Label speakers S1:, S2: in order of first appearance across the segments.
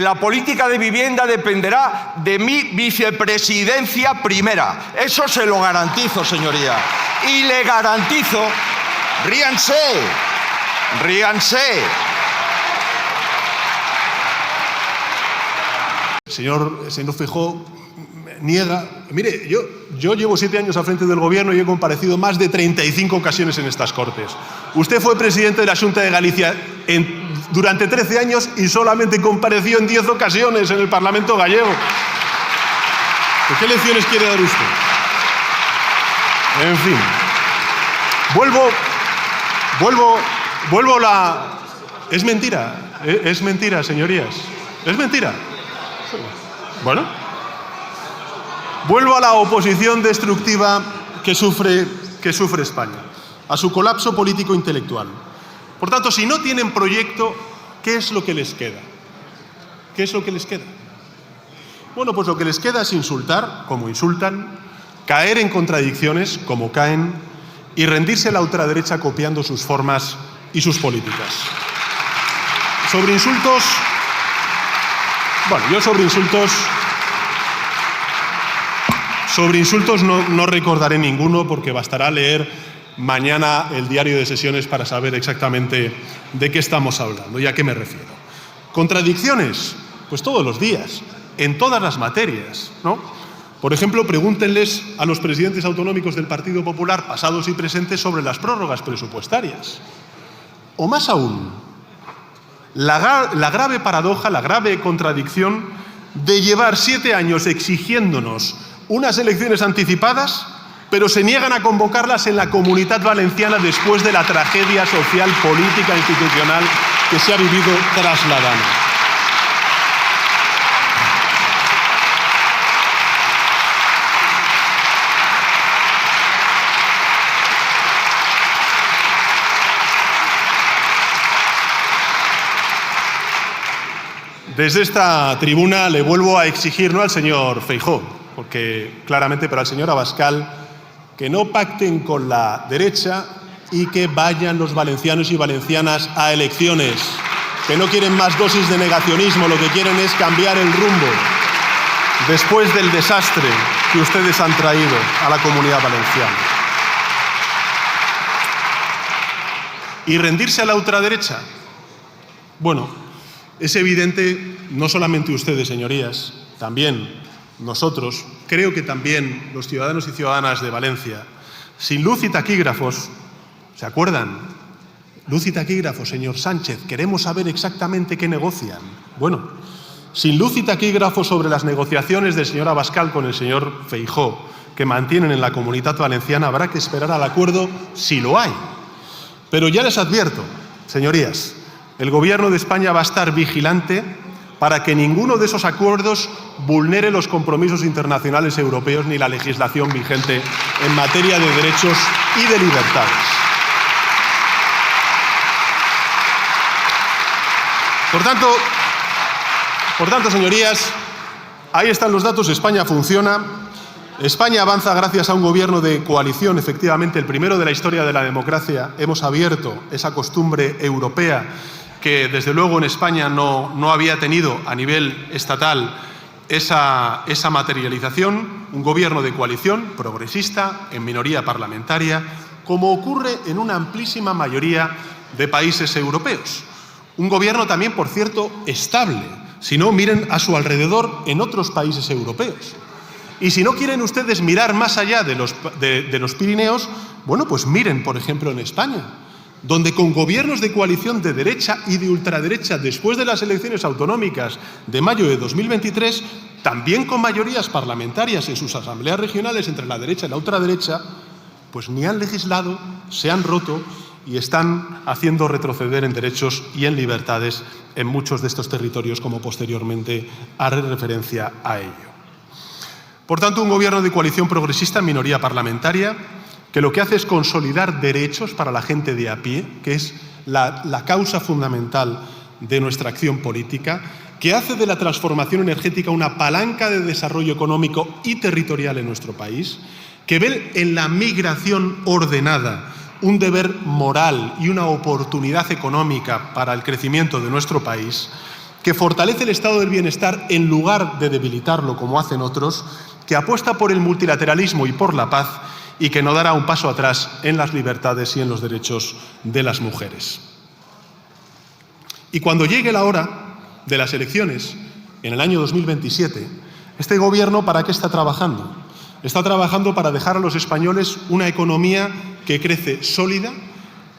S1: la política de vivienda dependerá de mi vicepresidencia primera. Eso se lo garantizo, señoría. Y le garantizo, ríanse, ríanse.
S2: Señor Feijóo niega. Mire, yo llevo 7 años al frente del Gobierno y he comparecido más de 35 ocasiones en estas Cortes. Usted fue presidente de la Xunta de Galicia durante 13 años y solamente compareció en 10 ocasiones en el Parlamento gallego. ¿Qué lecciones quiere dar usted? En fin. Vuelvo la... Es mentira, señorías. Es mentira. Bueno. Vuelvo a la oposición destructiva que sufre España, a su colapso político-intelectual. Por tanto, si no tienen proyecto, ¿qué es lo que les queda? ¿Qué es lo que les queda? Bueno, pues lo que les queda es insultar, como insultan, caer en contradicciones, como caen, y rendirse a la ultraderecha copiando sus formas y sus políticas. Sobre insultos... Bueno, yo sobre insultos no recordaré ninguno, porque bastará leer mañana el diario de sesiones para saber exactamente de qué estamos hablando y a qué me refiero. Contradicciones, pues todos los días, en todas las materias, ¿no? Por ejemplo, pregúntenles a los presidentes autonómicos del Partido Popular, pasados y presentes, sobre las prórrogas presupuestarias. O más aún, la grave paradoja, la grave contradicción de llevar 7 años exigiéndonos unas elecciones anticipadas, pero se niegan a convocarlas en la Comunitat Valenciana después de la tragedia social, política e institucional que se ha vivido trasladando. Desde esta tribuna le vuelvo a exigir, no al señor Feijóo, porque claramente, pero al señor Abascal, que no pacten con la derecha y que vayan los valencianos y valencianas a elecciones, que no quieren más dosis de negacionismo, lo que quieren es cambiar el rumbo después del desastre que ustedes han traído a la Comunidad Valenciana. ¿Y rendirse a la ultraderecha? Bueno, es evidente, no solamente ustedes, señorías, también nosotros, creo que también los ciudadanos y ciudadanas de Valencia, sin luz y taquígrafos, ¿se acuerdan? Luz y taquígrafos, señor Sánchez, queremos saber exactamente qué negocian. Bueno, sin luz y taquígrafos sobre las negociaciones del señor Abascal con el señor Feijóo, que mantienen en la Comunitat Valenciana, habrá que esperar al acuerdo si lo hay. Pero ya les advierto, señorías, el Gobierno de España va a estar vigilante para que ninguno de esos acuerdos vulnere los compromisos internacionales europeos ni la legislación vigente en materia de derechos y de libertades. Por tanto, señorías, ahí están los datos. España funciona. España avanza gracias a un gobierno de coalición, efectivamente, el primero de la historia de la democracia. Hemos abierto esa costumbre europea que desde luego en España no había tenido a nivel estatal esa materialización, un gobierno de coalición progresista, en minoría parlamentaria, como ocurre en una amplísima mayoría de países europeos. Un gobierno también, por cierto, estable. Si no, miren a su alrededor en otros países europeos. Y si no quieren ustedes mirar más allá de los Pirineos, bueno, pues miren, por ejemplo, en España, donde con gobiernos de coalición de derecha y de ultraderecha después de las elecciones autonómicas de mayo de 2023, también con mayorías parlamentarias en sus asambleas regionales entre la derecha y la ultraderecha, pues ni han legislado, se han roto y están haciendo retroceder en derechos y en libertades en muchos de estos territorios, como posteriormente haré referencia a ello. Por tanto, un gobierno de coalición progresista en minoría parlamentaria, que lo que hace es consolidar derechos para la gente de a pie, que es la causa fundamental de nuestra acción política, que hace de la transformación energética una palanca de desarrollo económico y territorial en nuestro país, que ve en la migración ordenada un deber moral y una oportunidad económica para el crecimiento de nuestro país, que fortalece el estado del bienestar en lugar de debilitarlo como hacen otros, que apuesta por el multilateralismo y por la paz y que no dará un paso atrás en las libertades y en los derechos de las mujeres. Y cuando llegue la hora de las elecciones, en el año 2027, este Gobierno, ¿para qué está trabajando? Está trabajando para dejar a los españoles una economía que crece sólida,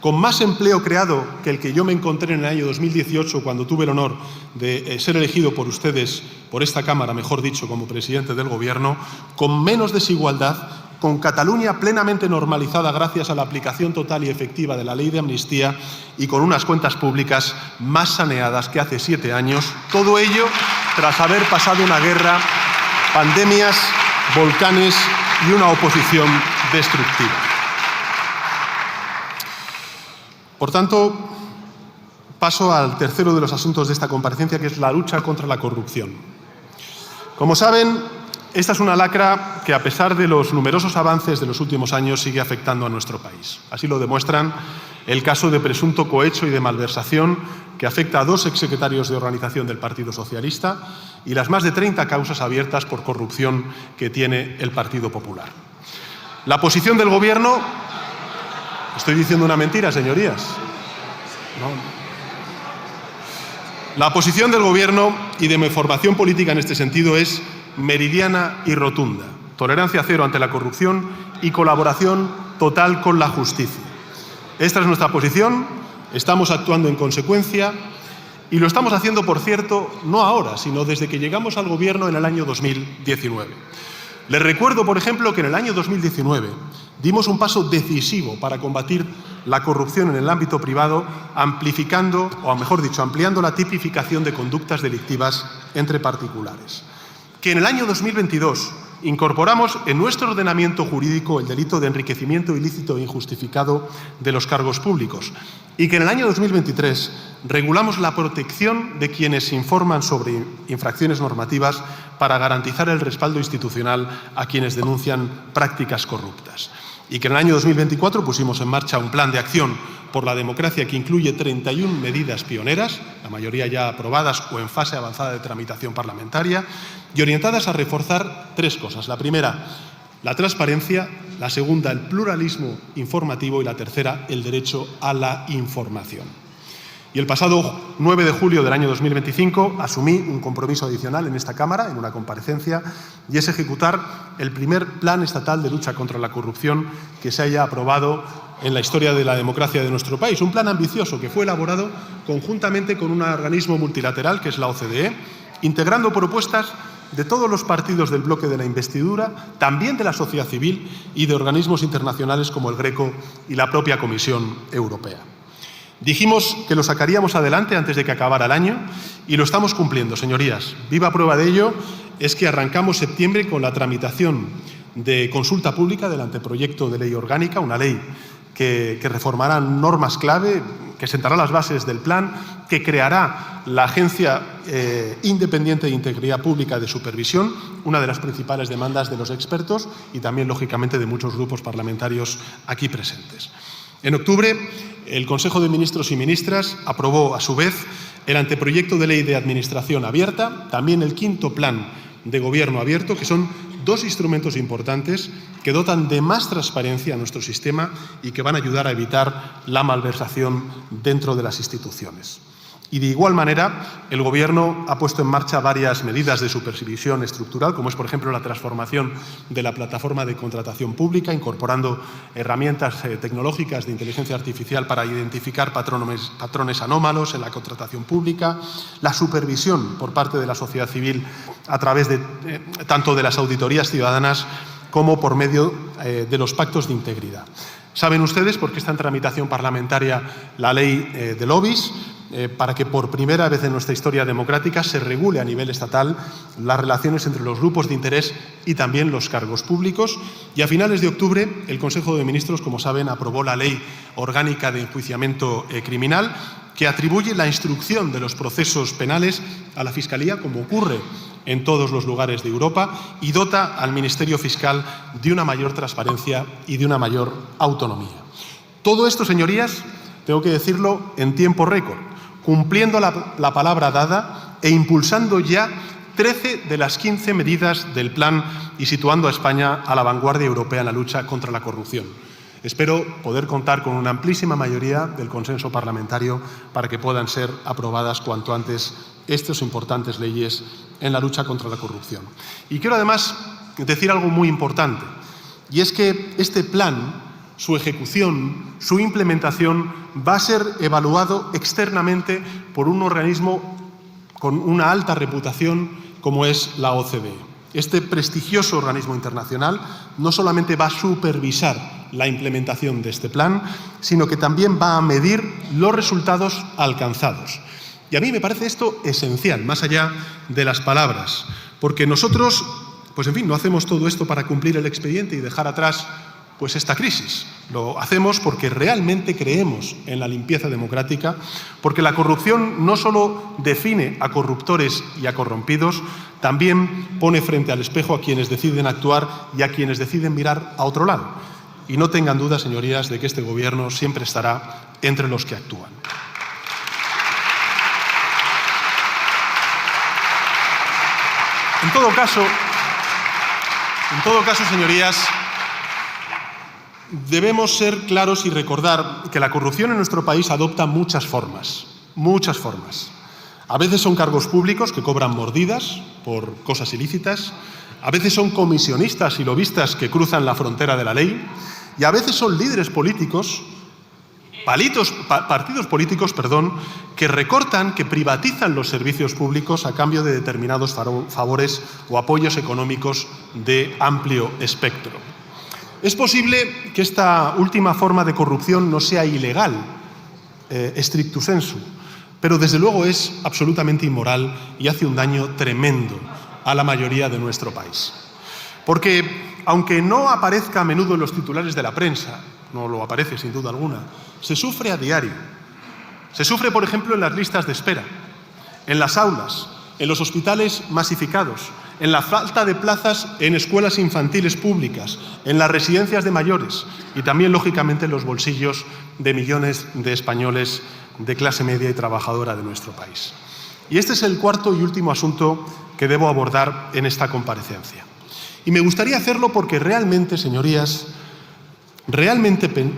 S2: con más empleo creado que el que yo me encontré en el año 2018, cuando tuve el honor de ser elegido por ustedes, por esta Cámara, mejor dicho, como presidente del Gobierno, con menos desigualdad, con Cataluña plenamente normalizada gracias a la aplicación total y efectiva de la ley de amnistía y con unas cuentas públicas más saneadas que hace 7 años. Todo ello tras haber pasado una guerra, pandemias, volcanes y una oposición destructiva. Por tanto, paso al tercero de los asuntos de esta comparecencia, que es la lucha contra la corrupción. Como saben, esta es una lacra que, a pesar de los numerosos avances de los últimos años, sigue afectando a nuestro país. Así lo demuestran el caso de presunto cohecho y de malversación que afecta a 2 exsecretarios de organización del Partido Socialista y las más de 30 causas abiertas por corrupción que tiene el Partido Popular. La posición del Gobierno... ¿Estoy diciendo una mentira, señorías? No. La posición del Gobierno y de mi formación política en este sentido es meridiana y rotunda. Tolerancia cero ante la corrupción y colaboración total con la justicia. Esta es nuestra posición, estamos actuando en consecuencia y lo estamos haciendo, por cierto, no ahora, sino desde que llegamos al Gobierno en el año 2019. Les recuerdo, por ejemplo, que en el año 2019 dimos un paso decisivo para combatir la corrupción en el ámbito privado, amplificando, o mejor dicho, ampliando la tipificación de conductas delictivas entre particulares. Que en el año 2022 incorporamos en nuestro ordenamiento jurídico el delito de enriquecimiento ilícito e injustificado de los cargos públicos y que en el año 2023 regulamos la protección de quienes informan sobre infracciones normativas para garantizar el respaldo institucional a quienes denuncian prácticas corruptas. Y que en el año 2024 pusimos en marcha un plan de acción por la democracia que incluye 31 medidas pioneras, la mayoría ya aprobadas o en fase avanzada de tramitación parlamentaria, y orientadas a reforzar 3 cosas. La primera, la transparencia; la segunda, el pluralismo informativo; y la tercera, el derecho a la información. Y el pasado 9 de julio del año 2025 asumí un compromiso adicional en esta Cámara, en una comparecencia, y es ejecutar el primer Plan Estatal de Lucha contra la Corrupción que se haya aprobado en la historia de la democracia de nuestro país. Un plan ambicioso que fue elaborado conjuntamente con un organismo multilateral, que es la OCDE, integrando propuestas de todos los partidos del bloque de la investidura, también de la sociedad civil y de organismos internacionales como el Greco y la propia Comisión Europea. Dijimos que lo sacaríamos adelante antes de que acabara el año y lo estamos cumpliendo, señorías. Viva prueba de ello es que arrancamos septiembre con la tramitación de consulta pública del anteproyecto de ley orgánica, una ley que reformará normas clave, que sentará las bases del plan, que creará la Agencia Independiente de Integridad Pública de Supervisión, una de las principales demandas de los expertos y también, lógicamente, de muchos grupos parlamentarios aquí presentes. En octubre, el Consejo de Ministros y Ministras aprobó, a su vez, el anteproyecto de ley de Administración Abierta, también el 5º Plan de Gobierno Abierto, que son 2 instrumentos importantes que dotan de más transparencia a nuestro sistema y que van a ayudar a evitar la malversación dentro de las instituciones. Y de igual manera, el Gobierno ha puesto en marcha varias medidas de supervisión estructural, como es, por ejemplo, la transformación de la plataforma de contratación pública, incorporando herramientas tecnológicas de inteligencia artificial para identificar patrones anómalos en la contratación pública, la supervisión por parte de la sociedad civil a través de tanto de las auditorías ciudadanas como por medio de los pactos de integridad. Saben ustedes, porque está en tramitación parlamentaria la ley de lobbies, para que por primera vez en nuestra historia democrática se regule a nivel estatal las relaciones entre los grupos de interés y también los cargos públicos. Y a finales de octubre el Consejo de Ministros, como saben, aprobó la Ley Orgánica de Enjuiciamiento Criminal, que atribuye la instrucción de los procesos penales a la Fiscalía, como ocurre en todos los lugares de Europa, y dota al Ministerio Fiscal de una mayor transparencia y de una mayor autonomía. Todo esto, señorías, tengo que decirlo, en tiempo récord, cumpliendo la palabra dada e impulsando ya 13 de las 15 medidas del plan y situando a España a la vanguardia europea en la lucha contra la corrupción. Espero poder contar con una amplísima mayoría del consenso parlamentario para que puedan ser aprobadas cuanto antes estas importantes leyes en la lucha contra la corrupción. Y quiero además decir algo muy importante, y es que este plan, su ejecución, su implementación va a ser evaluado externamente por un organismo con una alta reputación como es la OCDE. Este prestigioso organismo internacional no solamente va a supervisar la implementación de este plan, sino que también va a medir los resultados alcanzados. Y a mí me parece esto esencial, más allá de las palabras, porque nosotros, pues en fin, no hacemos todo esto para cumplir el expediente y dejar atrás pues esta crisis. Lo hacemos porque realmente creemos en la limpieza democrática, porque la corrupción no solo define a corruptores y a corrompidos, también pone frente al espejo a quienes deciden actuar y a quienes deciden mirar a otro lado. Y no tengan duda, señorías, de que este Gobierno siempre estará entre los que actúan. En todo caso, señorías, debemos ser claros y recordar que la corrupción en nuestro país adopta muchas formas. A veces son cargos públicos que cobran mordidas por cosas ilícitas, a veces son comisionistas y lobistas que cruzan la frontera de la ley, y a veces son líderes políticos, partidos políticos, que recortan, que privatizan los servicios públicos a cambio de determinados favores o apoyos económicos de amplio espectro. Es posible que esta última forma de corrupción no sea ilegal, stricto sensu, pero desde luego es absolutamente inmoral y hace un daño tremendo a la mayoría de nuestro país. Porque, aunque no aparezca a menudo en los titulares de la prensa, no lo aparece sin duda alguna, se sufre a diario. Se sufre, por ejemplo, en las listas de espera, en las aulas, en los hospitales masificados, en la falta de plazas en escuelas infantiles públicas, en las residencias de mayores y también, lógicamente, en los bolsillos de millones de españoles de clase media y trabajadora de nuestro país. Y este es el cuarto y último asunto que debo abordar en esta comparecencia. Y me gustaría hacerlo porque realmente, señorías,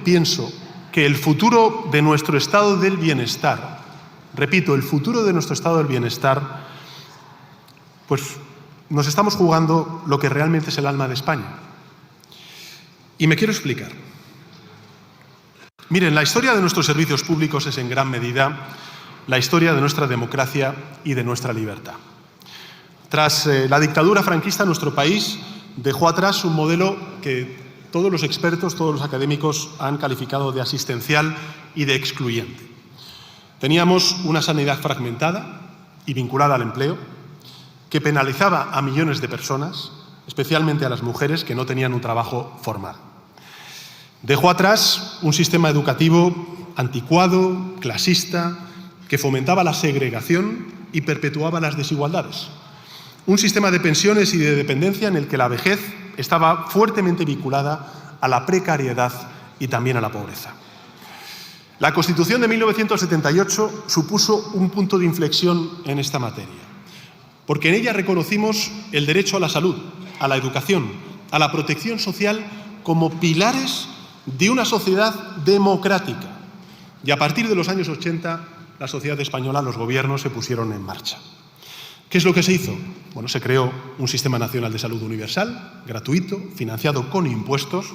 S2: pienso que el futuro de nuestro estado del bienestar, repito, el futuro de nuestro estado del bienestar, pues nos estamos jugando lo que realmente es el alma de España. Y me quiero explicar. Miren, la historia de nuestros servicios públicos es en gran medida la historia de nuestra democracia y de nuestra libertad. Tras la dictadura franquista, nuestro país dejó atrás un modelo que todos los expertos, todos los académicos han calificado de asistencial y de excluyente. Teníamos una sanidad fragmentada y vinculada al empleo, que penalizaba a millones de personas, especialmente a las mujeres que no tenían un trabajo formal. Dejó atrás un sistema educativo anticuado, clasista, que fomentaba la segregación y perpetuaba las desigualdades. Un sistema de pensiones y de dependencia en el que la vejez estaba fuertemente vinculada a la precariedad y también a la pobreza. La Constitución de 1978 supuso un punto de inflexión en esta materia, porque en ella reconocimos el derecho a la salud, a la educación, a la protección social como pilares de una sociedad democrática. Y a partir de los años 80, la sociedad española, los gobiernos se pusieron en marcha. ¿Qué es lo que se hizo? Bueno, se creó un Sistema Nacional de Salud Universal, gratuito, financiado con impuestos,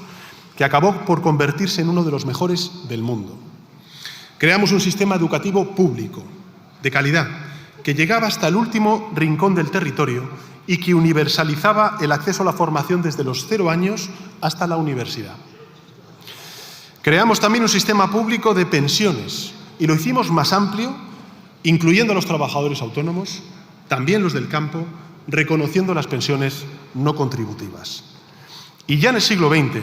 S2: que acabó por convertirse en uno de los mejores del mundo. Creamos un sistema educativo público, de calidad, que llegaba hasta el último rincón del territorio y que universalizaba el acceso a la formación desde los 0 años hasta la universidad. Creamos también un sistema público de pensiones y lo hicimos más amplio, incluyendo a los trabajadores autónomos, también los del campo, reconociendo las pensiones no contributivas. Y ya en el siglo XX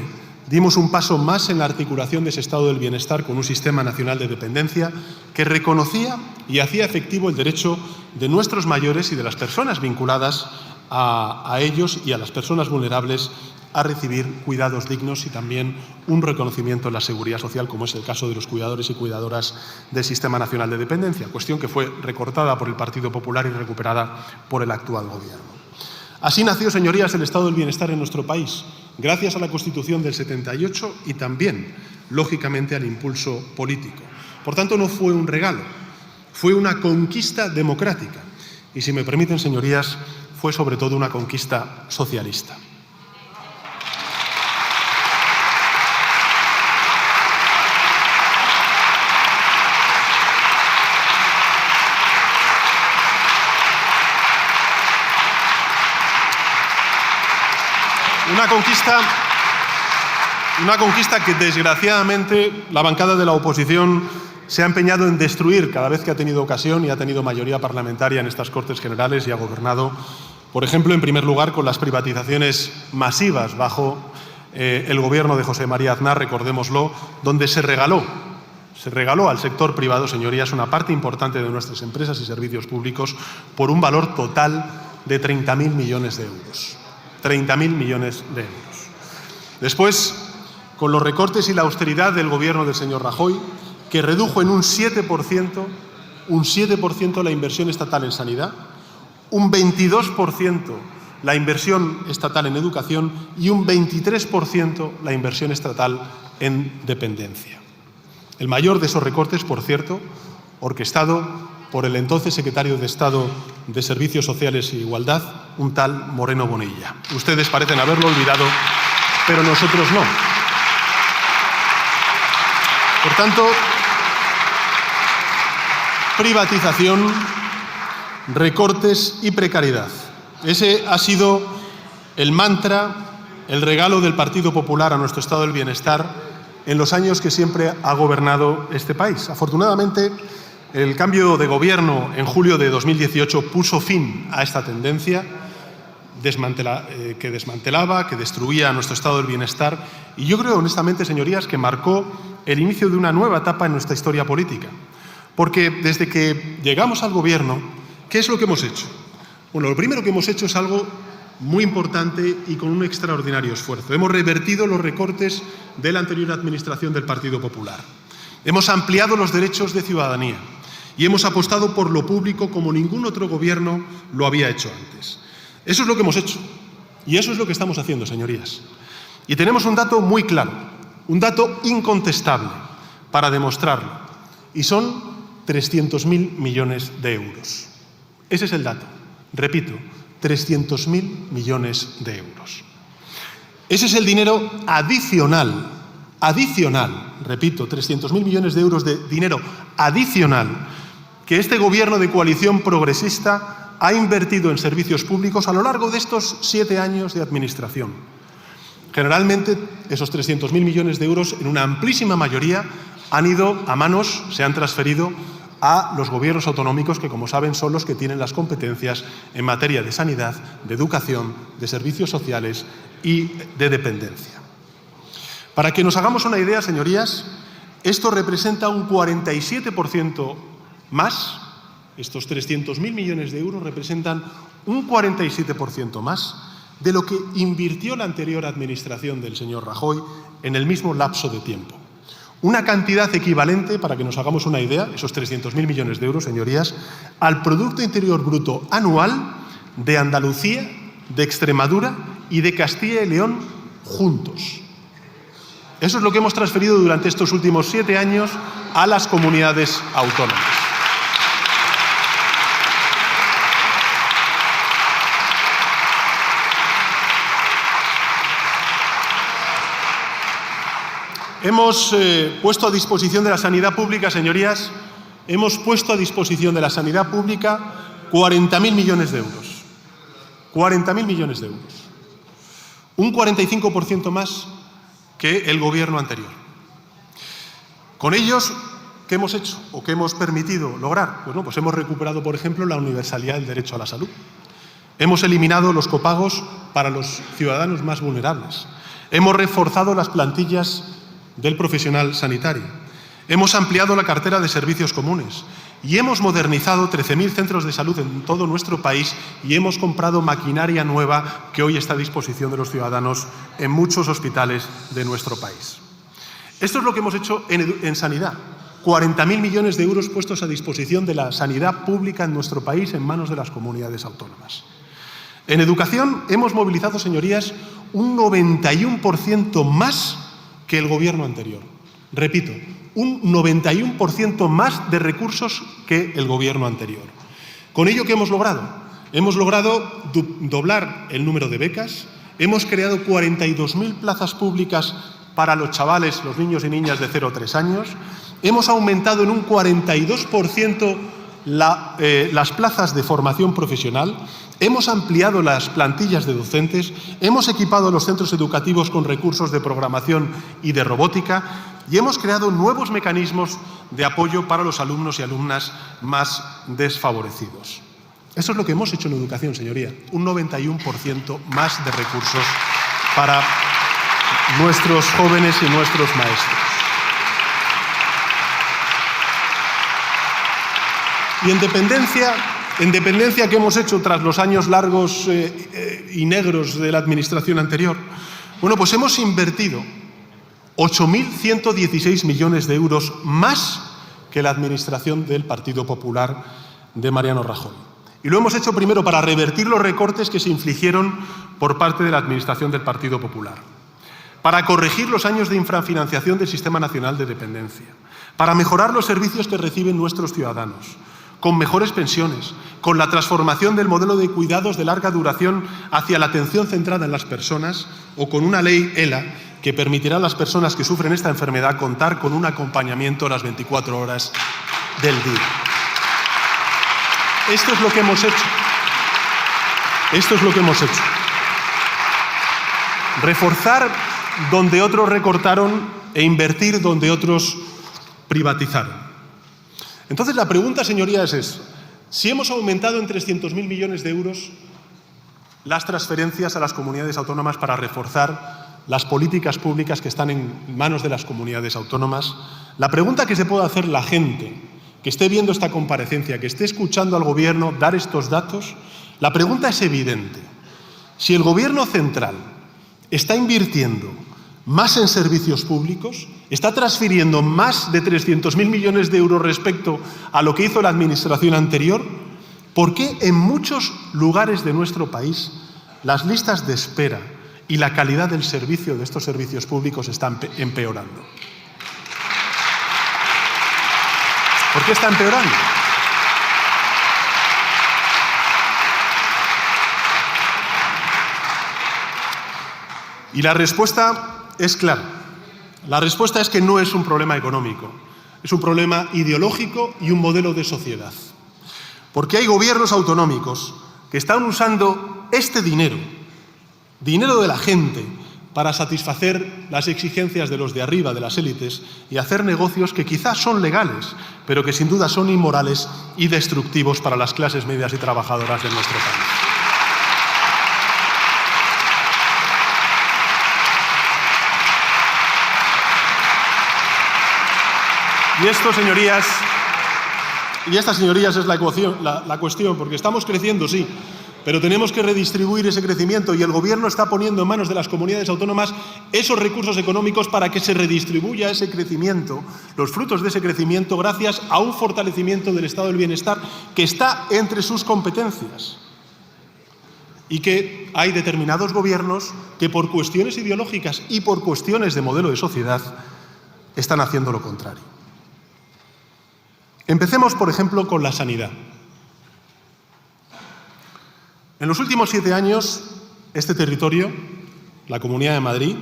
S2: dimos un paso más en la articulación de ese estado del bienestar con un sistema nacional de dependencia que reconocía y hacía efectivo el derecho de nuestros mayores y de las personas vinculadas a ellos y a las personas vulnerables a recibir cuidados dignos y también un reconocimiento en la seguridad social, como es el caso de los cuidadores y cuidadoras del Sistema Nacional de Dependencia, cuestión que fue recortada por el Partido Popular y recuperada por el actual Gobierno. Así nació, señorías, el estado del bienestar en nuestro país, gracias a la Constitución del 78 y también, lógicamente, al impulso político. Por tanto, no fue un regalo, fue una conquista democrática y, si me permiten, señorías, fue sobre todo una conquista socialista. Una conquista que, desgraciadamente, la bancada de la oposición se ha empeñado en destruir cada vez que ha tenido ocasión y ha tenido mayoría parlamentaria en estas Cortes Generales y ha gobernado, por ejemplo, en primer lugar, con las privatizaciones masivas bajo el Gobierno de José María Aznar, recordémoslo, donde se regaló al sector privado, señorías, una parte importante de nuestras empresas y servicios públicos por un valor total de 30.000 millones de euros. 30.000 millones de euros. Después, con los recortes y la austeridad del Gobierno del señor Rajoy, que redujo en un 7% la inversión estatal en sanidad, un 22% la inversión estatal en educación y un 23% la inversión estatal en dependencia. El mayor de esos recortes, por cierto, orquestado por el entonces secretario de Estado de Servicios Sociales e Igualdad, un tal Moreno Bonilla. Ustedes parecen haberlo olvidado, pero nosotros no. Por tanto, privatización, recortes y precariedad. Ese ha sido el mantra, el regalo del Partido Popular a nuestro estado del bienestar en los años que siempre ha gobernado este país. Afortunadamente, el cambio de gobierno en julio de 2018 puso fin a esta tendencia que desmantelaba, que destruía nuestro estado del bienestar, y yo creo, honestamente, señorías, que marcó el inicio de una nueva etapa en nuestra historia política. Porque desde que llegamos al Gobierno, ¿qué es lo que hemos hecho? Bueno, lo primero que hemos hecho es algo muy importante y con un extraordinario esfuerzo. Hemos revertido los recortes de la anterior administración del Partido Popular. Hemos ampliado los derechos de ciudadanía y hemos apostado por lo público como ningún otro gobierno lo había hecho antes. Eso es lo que hemos hecho y eso es lo que estamos haciendo, señorías. Y tenemos un dato muy claro, un dato incontestable para demostrarlo, y son 300.000 millones de euros. Ese es el dato. Repito, 300.000 millones de euros. Ese es el dinero adicional, repito, 300.000 millones de euros de dinero adicional que este Gobierno de coalición progresista ha invertido en servicios públicos a lo largo de estos 7 años de administración. Generalmente, esos 300.000 millones de euros, en una amplísima mayoría, se han transferido a los gobiernos autonómicos, que, como saben, son los que tienen las competencias en materia de sanidad, de educación, de servicios sociales y de dependencia. Para que nos hagamos una idea, señorías, esto representa un 47% más, estos 300.000 millones de euros representan un 47% más de lo que invirtió la anterior administración del señor Rajoy en el mismo lapso de tiempo. Una cantidad equivalente, para que nos hagamos una idea, esos 300.000 millones de euros, señorías, al Producto Interior Bruto anual de Andalucía, de Extremadura y de Castilla y León juntos. Eso es lo que hemos transferido durante estos últimos 7 años a las comunidades autónomas. Hemos puesto a disposición de la sanidad pública, señorías, 40.000 millones de euros. 40.000 millones de euros. Un 45% más que el Gobierno anterior. Con ellos, ¿qué hemos hecho o qué hemos permitido lograr? Bueno, pues hemos recuperado, por ejemplo, la universalidad del derecho a la salud. Hemos eliminado los copagos para los ciudadanos más vulnerables. Hemos reforzado las plantillas del profesional sanitario. Hemos ampliado la cartera de servicios comunes Y hemos modernizado 13.000 centros de salud en todo nuestro país y hemos comprado maquinaria nueva que hoy está a disposición de los ciudadanos en muchos hospitales de nuestro país. Esto es lo que hemos hecho en sanidad. 40.000 millones de euros puestos a disposición de la sanidad pública en nuestro país en manos de las comunidades autónomas. En educación hemos movilizado, señorías, un 91% más que el Gobierno anterior. Repito, un 91% más de recursos que el Gobierno anterior. ¿Con ello qué hemos logrado? Hemos logrado doblar el número de becas, hemos creado 42.000 plazas públicas para los chavales, los niños y niñas de 0 a 3 años, hemos aumentado en un 42% las plazas de formación profesional, hemos ampliado las plantillas de docentes, hemos equipado los centros educativos con recursos de programación y de robótica y hemos creado nuevos mecanismos de apoyo para los alumnos y alumnas más desfavorecidos. Eso es lo que hemos hecho en educación, señoría, un 91% más de recursos para nuestros jóvenes y nuestros maestros. Y en dependencia, ¿qué hemos hecho tras los años largos y negros de la administración anterior? Bueno, pues hemos invertido 8.116 millones de euros más que la administración del Partido Popular de Mariano Rajoy. Y lo hemos hecho primero para revertir los recortes que se infligieron por parte de la administración del Partido Popular, para corregir los años de infrafinanciación del Sistema Nacional de Dependencia, para mejorar los servicios que reciben nuestros ciudadanos, con mejores pensiones, con la transformación del modelo de cuidados de larga duración hacia la atención centrada en las personas o con una ley ELA que permitirá a las personas que sufren esta enfermedad contar con un acompañamiento a las 24 horas del día. Esto es lo que hemos hecho. Esto es lo que hemos hecho. Reforzar donde otros recortaron e invertir donde otros privatizaron. Entonces, la pregunta, señoría, es esta. Si hemos aumentado en 300.000 millones de euros las transferencias a las comunidades autónomas para reforzar las políticas públicas que están en manos de las comunidades autónomas, la pregunta que se puede hacer la gente que esté viendo esta comparecencia, que esté escuchando al Gobierno dar estos datos, la pregunta es evidente. Si el Gobierno central está invirtiendo más en servicios públicos, está transfiriendo más de 300.000 millones de euros respecto a lo que hizo la administración anterior, ¿por qué en muchos lugares de nuestro país las listas de espera y la calidad del servicio de estos servicios públicos están empeorando? ¿Por qué está empeorando? Y la respuesta es clara. La respuesta es que no es un problema económico, es un problema ideológico y un modelo de sociedad. Porque hay gobiernos autonómicos que están usando este dinero de la gente, para satisfacer las exigencias de los de arriba, de las élites, y hacer negocios que quizás son legales, pero que sin duda son inmorales y destructivos para las clases medias y trabajadoras de nuestro país. Y esto, señorías, y esta, señorías, es la cuestión, porque estamos creciendo, sí, pero tenemos que redistribuir ese crecimiento y el Gobierno está poniendo en manos de las comunidades autónomas esos recursos económicos para que se redistribuya ese crecimiento, los frutos de ese crecimiento, gracias a un fortalecimiento del estado del bienestar que está entre sus competencias. Y que hay determinados gobiernos que por cuestiones ideológicas y por cuestiones de modelo de sociedad están haciendo lo contrario. Empecemos, por ejemplo, con la sanidad. En los últimos 7 años, este territorio, la Comunidad de Madrid,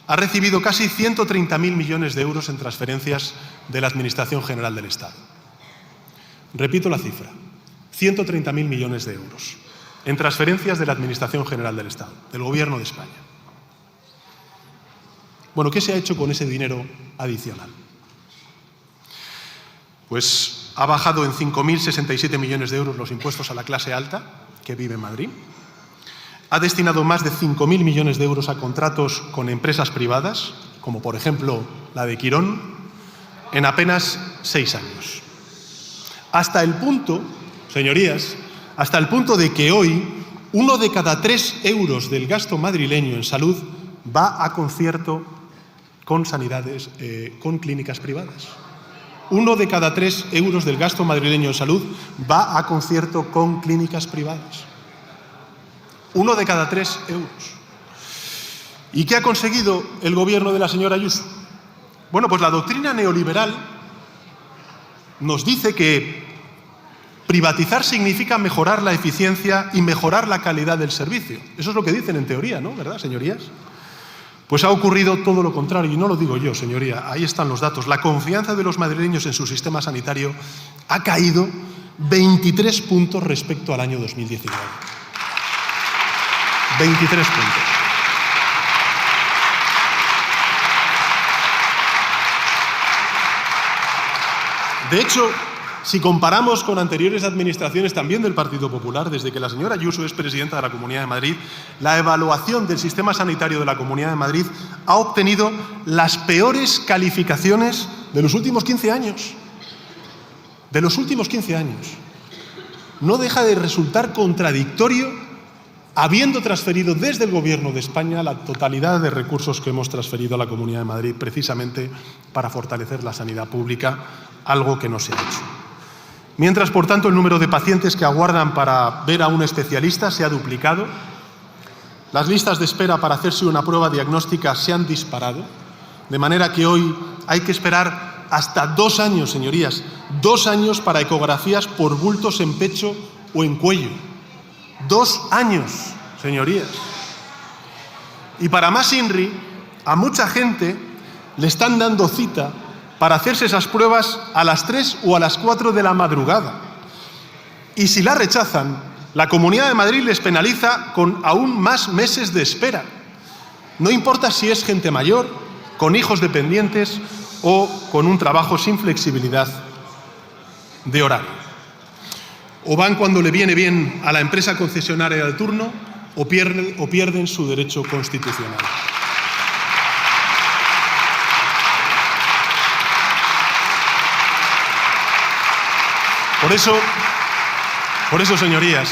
S2: ha recibido casi 130.000 millones de euros en transferencias de la Administración General del Estado. Repito la cifra, 130.000 millones de euros en transferencias de la Administración General del Estado, del Gobierno de España. Bueno, ¿qué se ha hecho con ese dinero adicional? Pues ha bajado en 5.067 millones de euros los impuestos a la clase alta que vive en Madrid. Ha destinado más de 5.000 millones de euros a contratos con empresas privadas, como por ejemplo la de Quirón, en apenas 6 años. Hasta el punto, señorías, hasta el punto de que hoy 1 de cada 3 euros del gasto madrileño en salud va a concierto con sanidades, con clínicas privadas. 1 de cada 3 euros del gasto madrileño en salud va a concierto con clínicas privadas. 1 de cada 3 euros. ¿Y qué ha conseguido el gobierno de la señora Ayuso? Bueno, pues la doctrina neoliberal nos dice que privatizar significa mejorar la eficiencia y mejorar la calidad del servicio. Eso es lo que dicen en teoría, ¿no? ¿Verdad, señorías? Pues ha ocurrido todo lo contrario, y no lo digo yo, señoría, ahí están los datos. La confianza de los madrileños en su sistema sanitario ha caído 23 puntos respecto al año 2019. 23 puntos. De hecho, si comparamos con anteriores administraciones también del Partido Popular, desde que la señora Ayuso es presidenta de la Comunidad de Madrid, la evaluación del sistema sanitario de la Comunidad de Madrid ha obtenido las peores calificaciones de los últimos 15 años. De los últimos 15 años. No deja de resultar contradictorio, habiendo transferido desde el Gobierno de España la totalidad de recursos que hemos transferido a la Comunidad de Madrid precisamente para fortalecer la sanidad pública, algo que no se ha hecho. Mientras, por tanto, el número de pacientes que aguardan para ver a un especialista se ha duplicado, las listas de espera para hacerse una prueba diagnóstica se han disparado, de manera que hoy hay que esperar hasta 2 años, señorías, 2 años para ecografías por bultos en pecho o en cuello. 2 años, señorías. Y para más INRI, a mucha gente le están dando cita para hacerse esas pruebas a las 3 o a las 4 de la madrugada. Y si la rechazan, la Comunidad de Madrid les penaliza con aún más meses de espera. No importa si es gente mayor, con hijos dependientes o con un trabajo sin flexibilidad de horario. O van cuando le viene bien a la empresa concesionaria del turno o pierden su derecho constitucional. Por eso, señorías,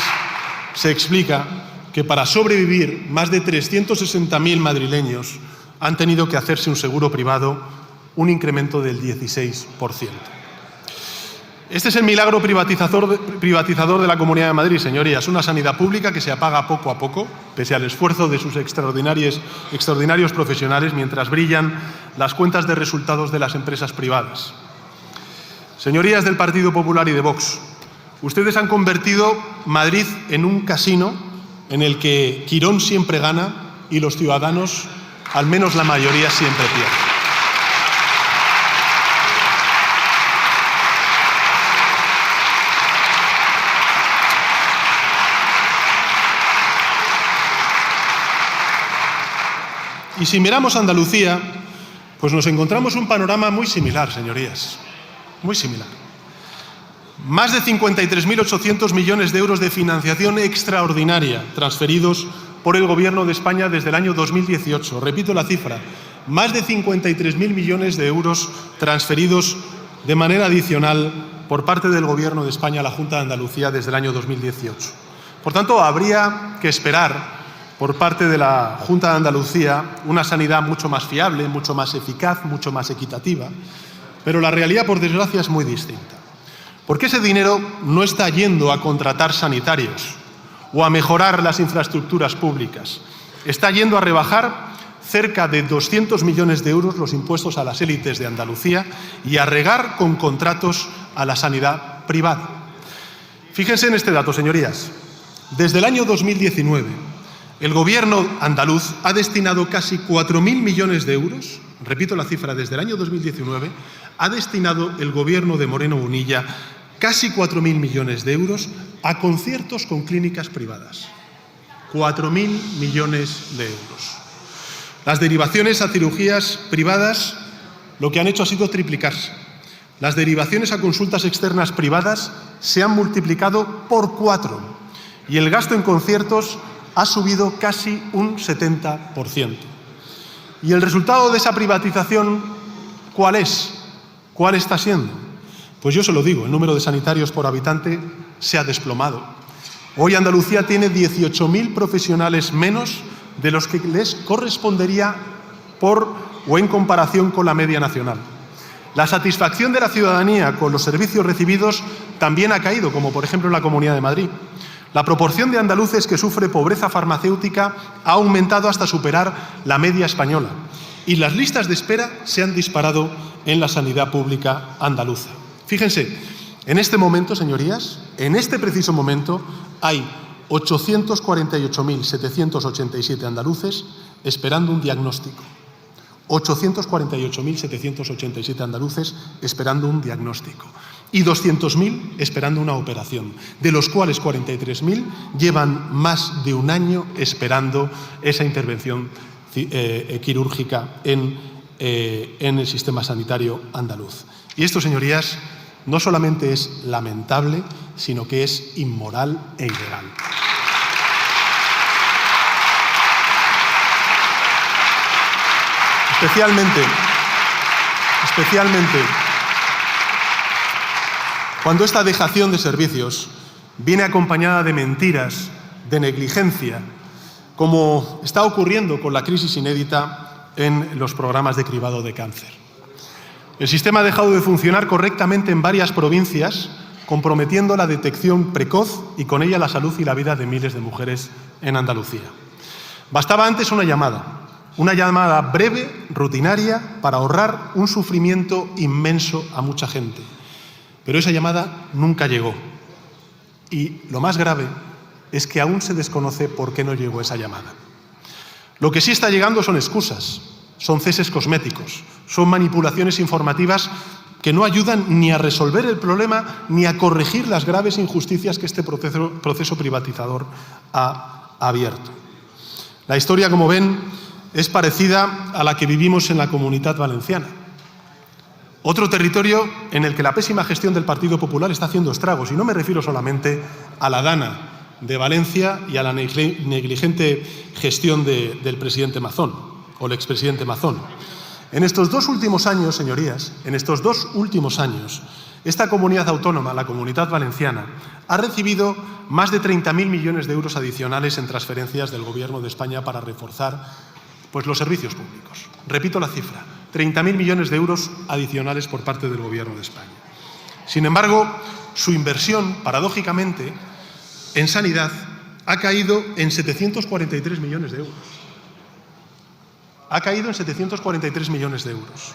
S2: se explica que para sobrevivir más de 360.000 madrileños han tenido que hacerse un seguro privado, un incremento del 16%. Este es el milagro privatizador de la Comunidad de Madrid, señorías, una sanidad pública que se apaga poco a poco, pese al esfuerzo de sus extraordinarios profesionales, mientras brillan las cuentas de resultados de las empresas privadas. Señorías del Partido Popular y de Vox, ustedes han convertido Madrid en un casino en el que Quirón siempre gana y los ciudadanos, al menos la mayoría, siempre pierden. Y si miramos a Andalucía, pues nos encontramos un panorama muy similar, señorías. Muy similar. Más de 53.800 millones de euros de financiación extraordinaria transferidos por el Gobierno de España desde el año 2018. Repito la cifra, más de 53.000 millones de euros transferidos de manera adicional por parte del Gobierno de España a la Junta de Andalucía desde el año 2018. Por tanto, habría que esperar por parte de la Junta de Andalucía una sanidad mucho más fiable, mucho más eficaz, mucho más equitativa. Pero la realidad, por desgracia, es muy distinta. Porque ese dinero no está yendo a contratar sanitarios o a mejorar las infraestructuras públicas. Está yendo a rebajar cerca de 200 millones de euros los impuestos a las élites de Andalucía y a regar con contratos a la sanidad privada. Fíjense en este dato, señorías. Desde el año 2019, el Gobierno andaluz ha destinado casi 4.000 millones de euros, repito la cifra, desde el año 2019, ha destinado el Gobierno de Moreno Bonilla casi 4.000 millones de euros a conciertos con clínicas privadas. 4.000 millones de euros. Las derivaciones a cirugías privadas lo que han hecho ha sido triplicarse. Las derivaciones a consultas externas privadas se han multiplicado por 4 y el gasto en conciertos ha subido casi un 70%. ¿Y el resultado de esa privatización cuál es? ¿Cuál está siendo? Pues yo se lo digo, el número de sanitarios por habitante se ha desplomado. Hoy Andalucía tiene 18.000 profesionales menos de los que les correspondería por o en comparación con la media nacional. La satisfacción de la ciudadanía con los servicios recibidos también ha caído, como por ejemplo en la Comunidad de Madrid. La proporción de andaluces que sufre pobreza farmacéutica ha aumentado hasta superar la media española y las listas de espera se han disparado en la sanidad pública andaluza. Fíjense, en este momento, señorías, en este preciso momento, hay 848.787 andaluces esperando un diagnóstico. 848.787 andaluces esperando un diagnóstico y 200.000 esperando una operación, de los cuales 43.000 llevan más de un año esperando esa intervención quirúrgica en el sistema sanitario andaluz. Y esto, señorías, no solamente es lamentable, sino que es inmoral e ilegal. Especialmente cuando esta dejación de servicios viene acompañada de mentiras, de negligencia, como está ocurriendo con la crisis inédita en los programas de cribado de cáncer. El sistema ha dejado de funcionar correctamente en varias provincias, comprometiendo la detección precoz y con ella la salud y la vida de miles de mujeres en Andalucía. Bastaba antes una llamada breve, rutinaria, para ahorrar un sufrimiento inmenso a mucha gente. Pero esa llamada nunca llegó. Y lo más grave es que aún se desconoce por qué no llegó esa llamada. Lo que sí está llegando son excusas, son ceses cosméticos, son manipulaciones informativas que no ayudan ni a resolver el problema ni a corregir las graves injusticias que este proceso privatizador ha abierto. La historia, como ven, es parecida a la que vivimos en la Comunitat Valenciana. Otro territorio en el que la pésima gestión del Partido Popular está haciendo estragos, y no me refiero solamente a la Dana de Valencia y a la negligente gestión del presidente Mazón, o el expresidente Mazón. En estos 2 últimos años, señorías, esta comunidad autónoma, la Comunitat Valenciana, ha recibido más de 30.000 millones de euros adicionales en transferencias del Gobierno de España para reforzar los servicios públicos. Repito la cifra, 30.000 millones de euros adicionales por parte del Gobierno de España. Sin embargo, su inversión, paradójicamente, en sanidad ha caído en 743 millones de euros. Ha caído en 743 millones de euros,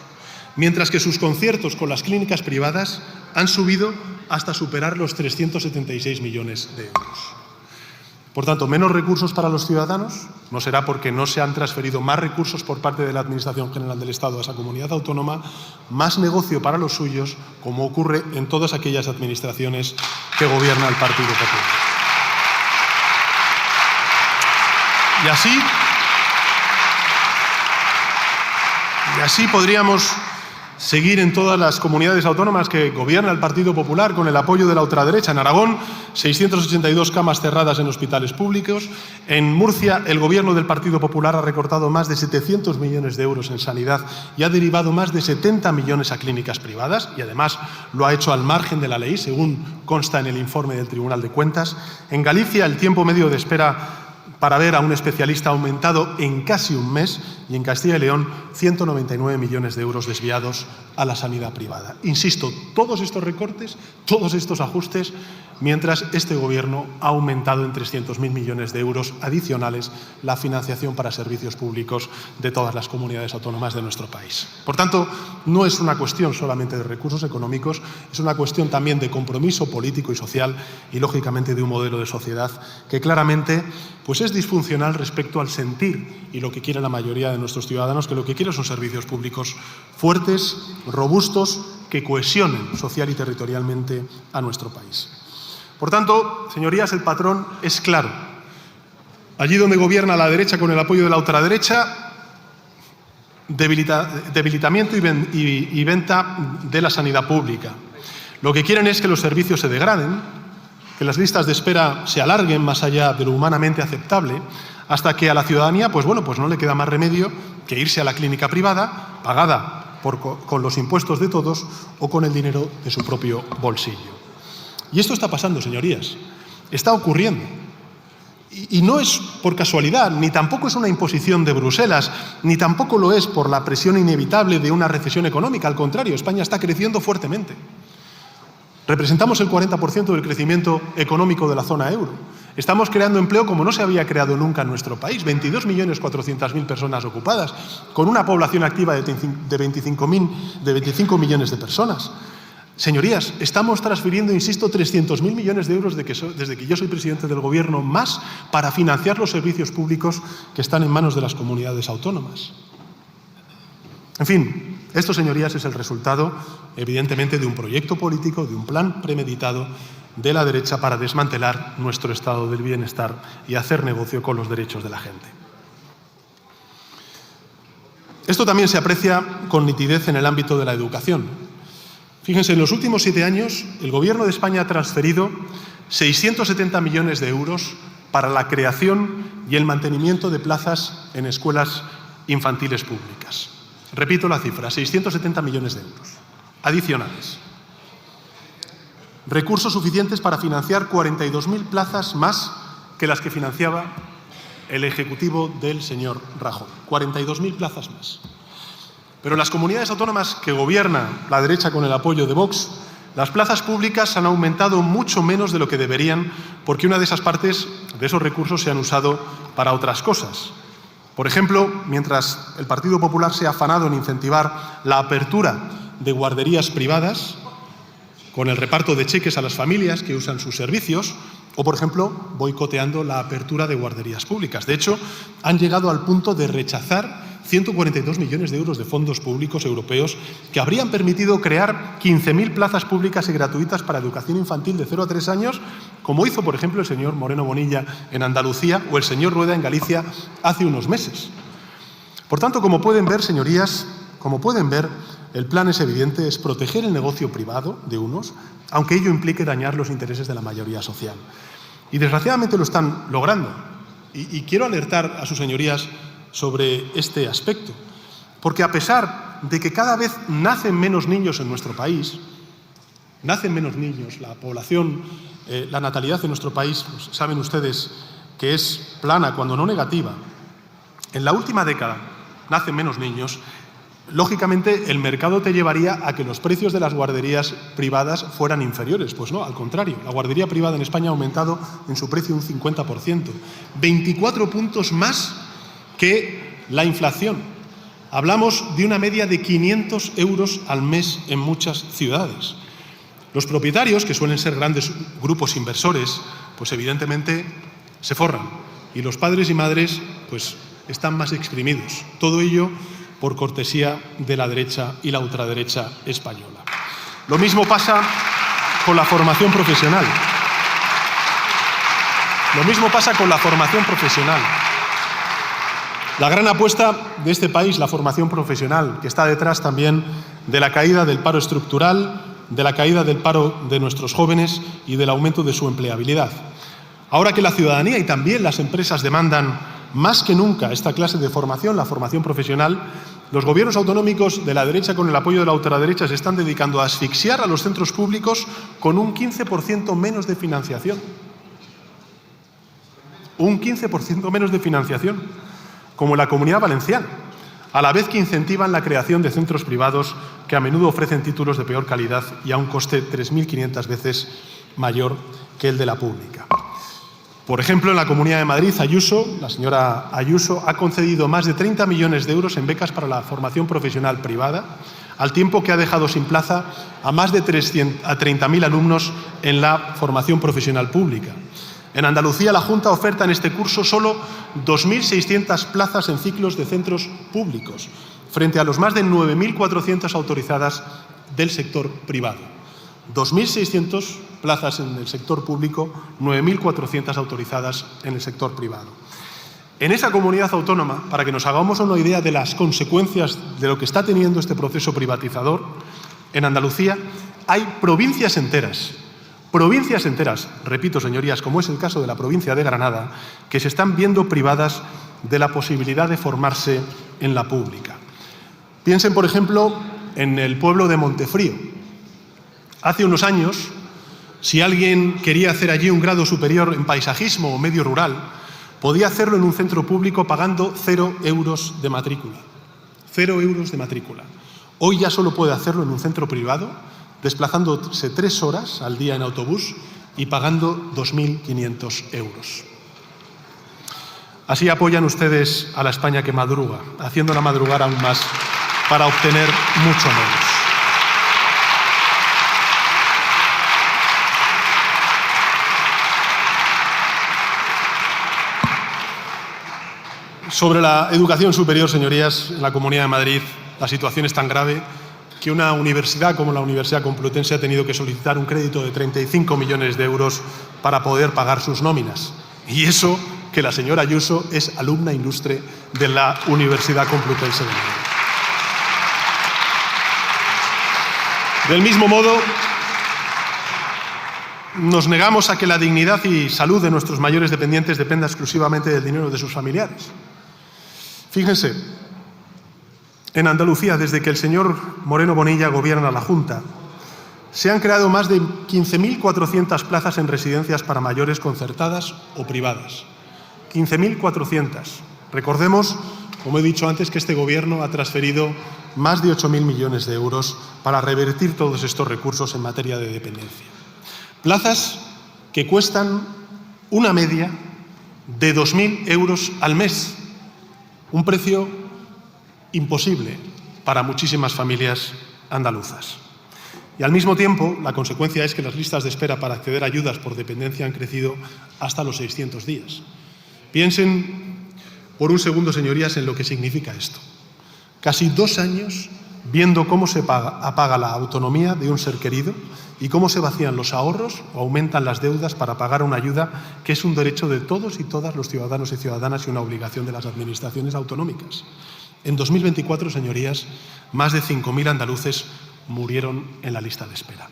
S2: mientras que sus conciertos con las clínicas privadas han subido hasta superar los 376 millones de euros. Por tanto, menos recursos para los ciudadanos no será porque no se han transferido más recursos por parte de la Administración General del Estado a esa comunidad autónoma, más negocio para los suyos, como ocurre en todas aquellas administraciones que gobierna el Partido Popular. Y así podríamos seguir en todas las comunidades autónomas que gobierna el Partido Popular con el apoyo de la ultraderecha. En Aragón, 682 camas cerradas en hospitales públicos. En Murcia, el Gobierno del Partido Popular ha recortado más de 700 millones de euros en sanidad y ha derivado más de 70 millones a clínicas privadas, y además lo ha hecho al margen de la ley, según consta en el informe del Tribunal de Cuentas. En Galicia, el tiempo medio de espera para ver a un especialista ha aumentado en casi un mes, y en Castilla y León 199 millones de euros desviados a la sanidad privada. Insisto, todos estos recortes, todos estos ajustes, mientras este Gobierno ha aumentado en 300.000 millones de euros adicionales la financiación para servicios públicos de todas las comunidades autónomas de nuestro país. Por tanto, no es una cuestión solamente de recursos económicos, es una cuestión también de compromiso político y social y, lógicamente, de un modelo de sociedad que claramente es disfuncional respecto al sentir y lo que quiere la mayoría de nuestros ciudadanos, que lo que quieren son servicios públicos fuertes, robustos, que cohesionen social y territorialmente a nuestro país. Por tanto, señorías, el patrón es claro. Allí donde gobierna la derecha con el apoyo de la ultraderecha, debilitamiento y venta de la sanidad pública. Lo que quieren es que los servicios se degraden, que las listas de espera se alarguen más allá de lo humanamente aceptable, hasta que a la ciudadanía no le queda más remedio que irse a la clínica privada, pagada con los impuestos de todos o con el dinero de su propio bolsillo. Y esto está pasando, señorías, está ocurriendo. Y no es por casualidad, ni tampoco es una imposición de Bruselas, ni tampoco lo es por la presión inevitable de una recesión económica. Al contrario, España está creciendo fuertemente. Representamos el 40% del crecimiento económico de la zona euro. Estamos creando empleo como no se había creado nunca en nuestro país. 22.400.000 personas ocupadas, con una población activa de 25 millones de personas. Señorías, estamos transfiriendo, insisto, 300.000 millones de euros desde que yo soy presidente del Gobierno, más para financiar los servicios públicos que están en manos de las comunidades autónomas. En fin, esto, señorías, es el resultado, evidentemente, de un proyecto político, de un plan premeditado de la derecha para desmantelar nuestro estado del bienestar y hacer negocio con los derechos de la gente. Esto también se aprecia con nitidez en el ámbito de la educación. Fíjense, en los últimos 7 años, el Gobierno de España ha transferido 670 millones de euros para la creación y el mantenimiento de plazas en escuelas infantiles públicas. Repito la cifra, 670 millones de euros adicionales. Recursos suficientes para financiar 42.000 plazas más que las que financiaba el Ejecutivo del señor Rajoy. 42.000 plazas más. Pero en las comunidades autónomas que gobierna la derecha con el apoyo de Vox, las plazas públicas han aumentado mucho menos de lo que deberían, porque una de esas partes de esos recursos se han usado para otras cosas. Por ejemplo, mientras el Partido Popular se ha afanado en incentivar la apertura de guarderías privadas, con el reparto de cheques a las familias que usan sus servicios, o, por ejemplo, boicoteando la apertura de guarderías públicas. De hecho, han llegado al punto de rechazar 142 millones de euros de fondos públicos europeos que habrían permitido crear 15.000 plazas públicas y gratuitas para educación infantil de 0 a 3 años, como hizo, por ejemplo, el señor Moreno Bonilla en Andalucía o el señor Rueda en Galicia hace unos meses. Por tanto, como pueden ver, señorías, el plan es evidente, es proteger el negocio privado de unos, aunque ello implique dañar los intereses de la mayoría social. Y desgraciadamente lo están logrando. Y quiero alertar a sus señorías sobre este aspecto, porque a pesar de que cada vez nacen menos niños en nuestro país, nacen menos niños, la población, la natalidad en nuestro país, pues, saben ustedes que es plana, cuando no negativa. En la última década nacen menos niños. Lógicamente, el mercado te llevaría a que los precios de las guarderías privadas fueran inferiores. Pues no, al contrario. La guardería privada en España ha aumentado en su precio un 50%. 24 puntos más que la inflación. Hablamos de una media de 500 euros al mes en muchas ciudades. Los propietarios, que suelen ser grandes grupos inversores, pues evidentemente se forran. Y los padres y madres, pues están más exprimidos. Todo ello por cortesía de la derecha y la ultraderecha española. Lo mismo pasa con la formación profesional. Lo mismo pasa con la formación profesional. La gran apuesta de este país, la formación profesional, que está detrás también de la caída del paro estructural, de la caída del paro de nuestros jóvenes y del aumento de su empleabilidad. Ahora que la ciudadanía y también las empresas demandan más que nunca esta clase de formación, la formación profesional, los gobiernos autonómicos de la derecha, con el apoyo de la ultraderecha, se están dedicando a asfixiar a los centros públicos con un 15% menos de financiación. Un 15% menos de financiación, como en la Comunidad Valenciana, a la vez que incentivan la creación de centros privados que a menudo ofrecen títulos de peor calidad y a un coste 3.500 veces mayor que el de la pública. Por ejemplo, en la Comunidad de Madrid, la señora Ayuso, ha concedido más de 30 millones de euros en becas para la formación profesional privada, al tiempo que ha dejado sin plaza a más de 30.000 alumnos en la formación profesional pública. En Andalucía, la Junta oferta en este curso solo 2.600 plazas en ciclos de centros públicos, frente a los más de 9.400 autorizadas del sector privado. 2.600 plazas en el sector público, 9.400 autorizadas en el sector privado. En esa comunidad autónoma, para que nos hagamos una idea de las consecuencias de lo que está teniendo este proceso privatizador, en Andalucía hay provincias enteras, repito, señorías, como es el caso de la provincia de Granada, que se están viendo privadas de la posibilidad de formarse en la pública. Piensen, por ejemplo, en el pueblo de Montefrío. Hace unos años, si alguien quería hacer allí un grado superior en paisajismo o medio rural, podía hacerlo en un centro público pagando 0 euros de matrícula. 0 euros de matrícula. Hoy ya solo puede hacerlo en un centro privado, desplazándose 3 horas al día en autobús y pagando 2.500 euros. Así apoyan ustedes a la España que madruga, haciéndola madrugar aún más para obtener mucho menos. Sobre la educación superior, señorías, en la Comunidad de Madrid la situación es tan grave que una universidad como la Universidad Complutense ha tenido que solicitar un crédito de 35 millones de euros para poder pagar sus nóminas. Y eso que la señora Ayuso es alumna ilustre de la Universidad Complutense de Madrid. Del mismo modo, nos negamos a que la dignidad y salud de nuestros mayores dependientes dependa exclusivamente del dinero de sus familiares. Fíjense, en Andalucía, desde que el señor Moreno Bonilla gobierna la Junta, se han creado más de 15.400 plazas en residencias para mayores concertadas o privadas. 15.400. Recordemos, como he dicho antes, que este Gobierno ha transferido más de 8.000 millones de euros para revertir todos estos recursos en materia de dependencia. Plazas que cuestan una media de 2.000 euros al mes. Un precio imposible para muchísimas familias andaluzas. Y al mismo tiempo, la consecuencia es que las listas de espera para acceder a ayudas por dependencia han crecido hasta los 600 días. Piensen por un segundo, señorías, en lo que significa esto. Casi 2 años viendo cómo se apaga la autonomía de un ser querido y cómo se vacían los ahorros o aumentan las deudas para pagar una ayuda que es un derecho de todos y todas los ciudadanos y ciudadanas y una obligación de las administraciones autonómicas. En 2024, señorías, más de 5.000 andaluces murieron en la lista de espera.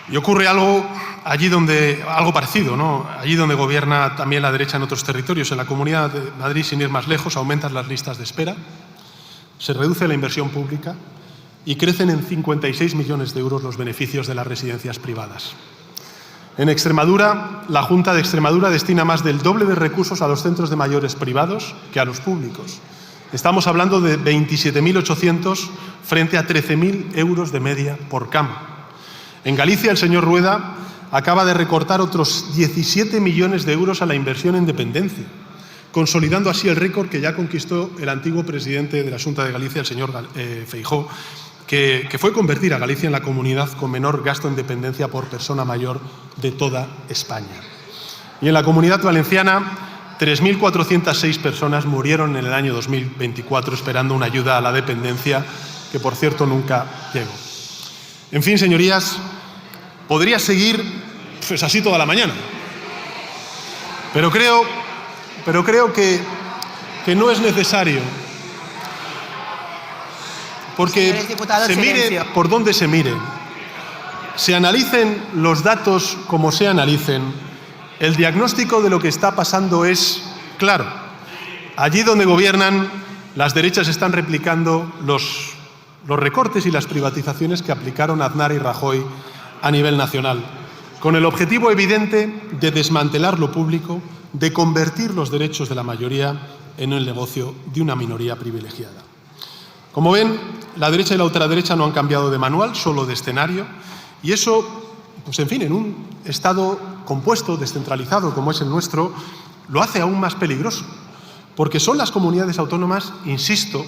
S2: Y ocurre algo parecido, ¿no? Allí donde gobierna también la derecha en otros territorios. En la Comunidad de Madrid, sin ir más lejos, aumentan las listas de espera, se reduce la inversión pública y crecen en 56 millones de euros los beneficios de las residencias privadas. En Extremadura, la Junta de Extremadura destina más del doble de recursos a los centros de mayores privados que a los públicos. Estamos hablando de 27.800 frente a 13.000 euros de media por cama. En Galicia, el señor Rueda acaba de recortar otros 17 millones de euros a la inversión en dependencia, consolidando así el récord que ya conquistó el antiguo presidente de la Xunta de Galicia, el señor Feijóo, que fue convertir a Galicia en la comunidad con menor gasto en dependencia por persona mayor de toda España. Y en la Comunidad Valenciana, 3.406 personas murieron en el año 2024 esperando una ayuda a la dependencia que, por cierto, nunca llegó. En fin, señorías, podría seguir pues así toda la mañana. Pero creo que no es necesario. Porque se mire por donde se mire, se analicen los datos como se analicen, el diagnóstico de lo que está pasando es claro. Allí donde gobiernan, las derechas están replicando los recortes y las privatizaciones que aplicaron Aznar y Rajoy a nivel nacional, con el objetivo evidente de desmantelar lo público, de convertir los derechos de la mayoría en el negocio de una minoría privilegiada. Como ven, la derecha y la ultraderecha no han cambiado de manual, solo de escenario, y eso, pues en fin, en un Estado compuesto, descentralizado como es el nuestro, lo hace aún más peligroso, porque son las comunidades autónomas, insisto,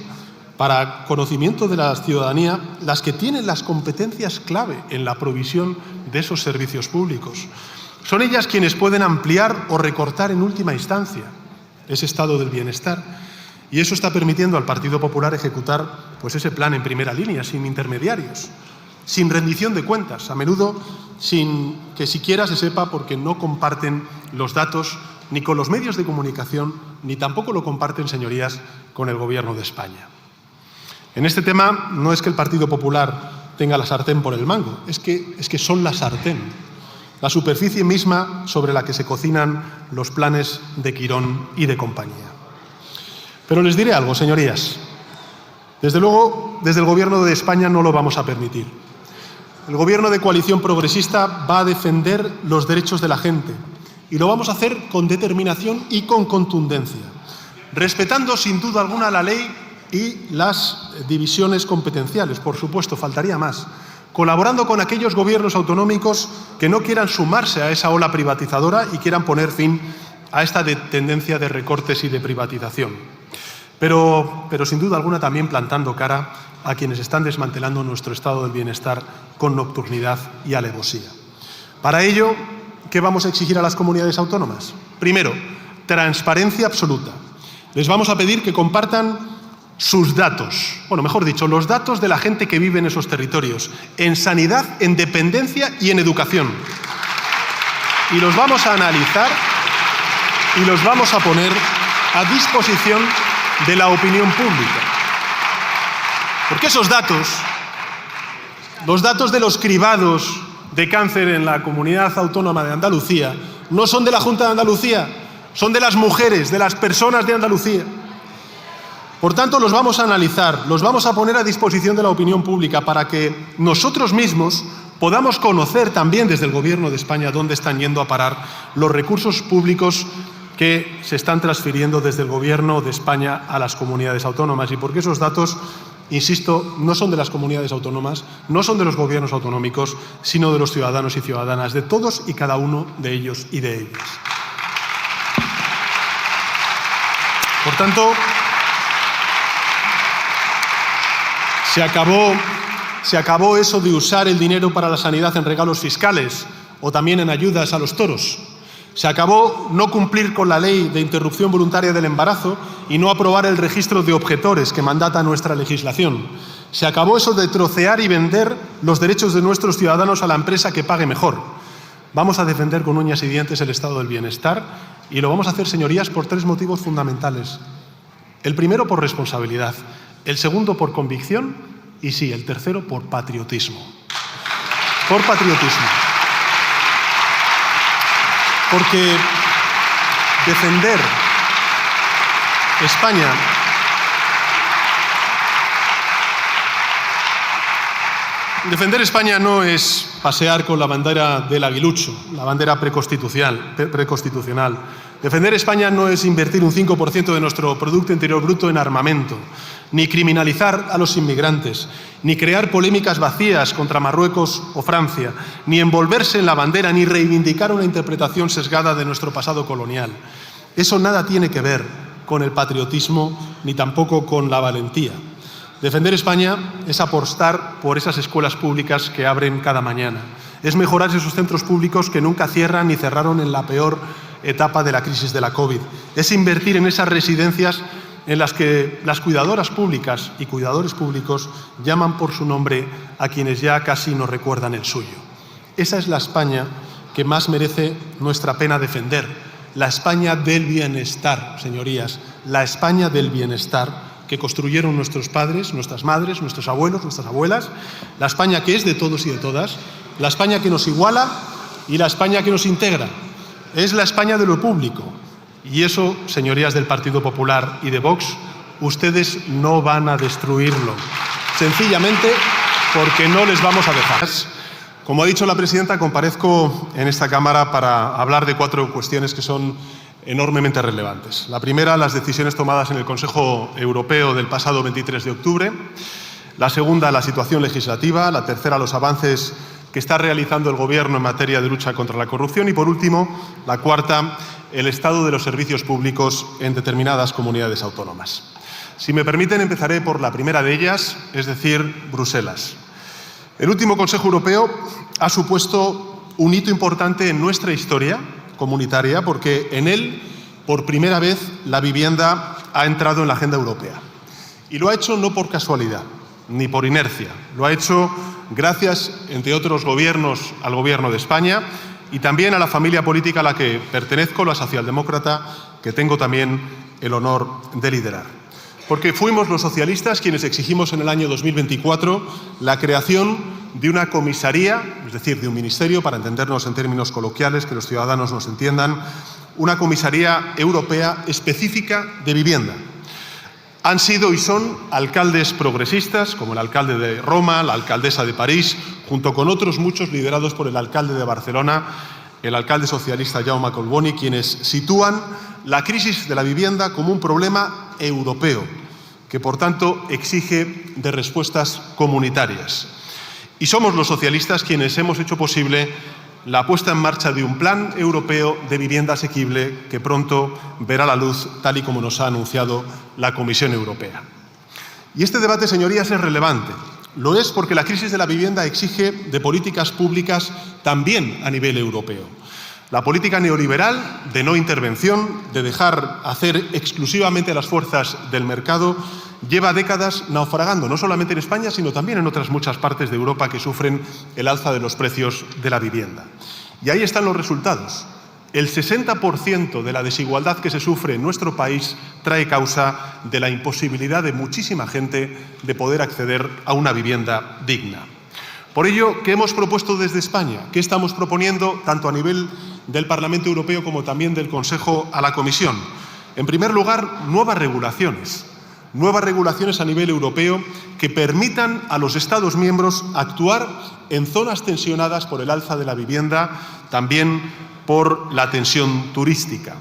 S2: para conocimiento de la ciudadanía, las que tienen las competencias clave en la provisión de esos servicios públicos. Son ellas quienes pueden ampliar o recortar en última instancia ese estado del bienestar. Y eso está permitiendo al Partido Popular ejecutar pues ese plan en primera línea, sin intermediarios, sin rendición de cuentas, a menudo sin que siquiera se sepa porque no comparten los datos ni con los medios de comunicación, ni tampoco lo comparten, señorías, con el Gobierno de España. En este tema no es que el Partido Popular tenga la sartén por el mango, es que son la sartén. la superficie misma sobre la que se cocinan los planes de Quirón y de compañía. Pero les diré algo, señorías. Desde luego, desde el Gobierno de España no lo vamos a permitir. El Gobierno de coalición progresista va a defender los derechos de la gente y lo vamos a hacer con determinación y con contundencia, respetando sin duda alguna la ley y las divisiones competenciales, por supuesto, faltaría más, colaborando con aquellos gobiernos autonómicos que no quieran sumarse a esa ola privatizadora y quieran poner fin a esta tendencia de recortes y de privatización. Pero sin duda alguna también plantando cara a quienes están desmantelando nuestro estado del bienestar con nocturnidad y alevosía. Para ello, ¿qué vamos a exigir a las comunidades autónomas? Primero, transparencia absoluta. Les vamos a pedir que compartan sus datos, bueno, mejor dicho, los datos de la gente que vive en esos territorios, en sanidad, en dependencia y en educación. Y los vamos a analizar y los vamos a poner a disposición de la opinión pública. Porque esos datos, los datos de los cribados de cáncer en la comunidad autónoma de Andalucía, no son de la Junta de Andalucía, son de las mujeres, de las personas de Andalucía. Por tanto, los vamos a analizar, los vamos a poner a disposición de la opinión pública para que nosotros mismos podamos conocer también desde el Gobierno de España dónde están yendo a parar los recursos públicos que se están transfiriendo desde el Gobierno de España a las comunidades autónomas. Y porque esos datos, insisto, no son de las comunidades autónomas, no son de los gobiernos autonómicos, sino de los ciudadanos y ciudadanas, de todos y cada uno de ellos y de ellas. Por tanto, se acabó eso de usar el dinero para la sanidad en regalos fiscales o también en ayudas a los toros. Se acabó no cumplir con la ley de interrupción voluntaria del embarazo y no aprobar el registro de objetores que mandata nuestra legislación. Se acabó eso de trocear y vender los derechos de nuestros ciudadanos a la empresa que pague mejor. Vamos a defender con uñas y dientes el estado del bienestar y lo vamos a hacer, señorías, por tres motivos fundamentales. El primero, por responsabilidad. El segundo, por convicción. Y sí, el tercero, por patriotismo. Por patriotismo. Porque defender España no es pasear con la bandera del aguilucho, la bandera preconstitucional. Defender España no es invertir un 5% de nuestro Producto Interior Bruto en armamento, ni criminalizar a los inmigrantes, ni crear polémicas vacías contra Marruecos o Francia, ni envolverse en la bandera, ni reivindicar una interpretación sesgada de nuestro pasado colonial. Eso nada tiene que ver con el patriotismo, ni tampoco con la valentía. Defender España es apostar por esas escuelas públicas que abren cada mañana. Es mejorar esos centros públicos que nunca cierran ni cerraron en la peor etapa de la crisis de la COVID. Es invertir en esas residencias en las que las cuidadoras públicas y cuidadores públicos llaman por su nombre a quienes ya casi no recuerdan el suyo. Esa es la España que más merece nuestra pena defender. La España del bienestar, señorías. La España del bienestar que construyeron nuestros padres, nuestras madres, nuestros abuelos, nuestras abuelas. La España que es de todos y de todas. La España que nos iguala y la España que nos integra. Es la España de lo público. Y eso, señorías del Partido Popular y de Vox, ustedes no van a destruirlo. Sencillamente porque no les vamos a dejar. Como ha dicho la presidenta, comparezco en esta Cámara para hablar de 4 cuestiones que son enormemente relevantes. La primera, las decisiones tomadas en el Consejo Europeo del pasado 23 de octubre. La segunda, la situación legislativa. La tercera, los avances que está realizando el Gobierno en materia de lucha contra la corrupción. Y, por último, la cuarta, el estado de los servicios públicos en determinadas comunidades autónomas. Si me permiten, empezaré por la primera de ellas, es decir, Bruselas. El último Consejo Europeo ha supuesto un hito importante en nuestra historia comunitaria porque en él, por primera vez, la vivienda ha entrado en la agenda europea. Y lo ha hecho no por casualidad, ni por inercia. Lo ha hecho gracias, entre otros gobiernos, al Gobierno de España y también a la familia política a la que pertenezco, la socialdemócrata, que tengo también el honor de liderar. Porque fuimos los socialistas quienes exigimos en el año 2024 la creación de una comisaría, es decir, de un ministerio, para entendernos en términos coloquiales, que los ciudadanos nos entiendan, una comisaría europea específica de vivienda. Han sido y son alcaldes progresistas, como el alcalde de Roma, la alcaldesa de París, junto con otros muchos liderados por el alcalde de Barcelona, el alcalde socialista Jaume Collboni, quienes sitúan la crisis de la vivienda como un problema europeo, que por tanto exige de respuestas comunitarias. Y somos los socialistas quienes hemos hecho posible la puesta en marcha de un plan europeo de vivienda asequible que pronto verá la luz, tal y como nos ha anunciado la Comisión Europea. Y este debate, señorías, es relevante. Lo es porque la crisis de la vivienda exige de políticas públicas también a nivel europeo. La política neoliberal de no intervención, de dejar hacer exclusivamente las fuerzas del mercado, lleva décadas naufragando, no solamente en España, sino también en otras muchas partes de Europa que sufren el alza de los precios de la vivienda. Y ahí están los resultados. El 60% de la desigualdad que se sufre en nuestro país trae causa de la imposibilidad de muchísima gente de poder acceder a una vivienda digna. Por ello, ¿qué hemos propuesto desde España? ¿Qué estamos proponiendo tanto a nivel del Parlamento Europeo como también del Consejo a la Comisión? En primer lugar, nuevas regulaciones a nivel europeo que permitan a los Estados miembros actuar en zonas tensionadas por el alza de la vivienda, también por la tensión turística.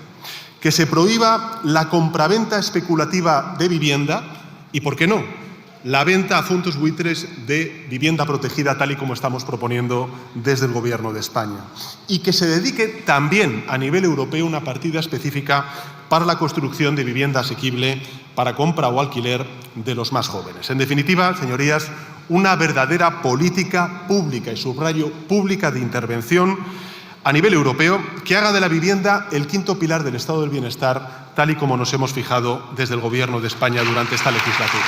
S2: Que se prohíba la compraventa especulativa de vivienda y, ¿por qué no?, la venta a fondos buitres de vivienda protegida, tal y como estamos proponiendo desde el Gobierno de España. Y que se dedique también a nivel europeo una partida específica para la construcción de vivienda asequible para compra o alquiler de los más jóvenes. En definitiva, señorías, una verdadera política pública, y subrayo pública, de intervención a nivel europeo que haga de la vivienda el quinto pilar del Estado del Bienestar, tal y como nos hemos fijado desde el Gobierno de España durante esta legislatura.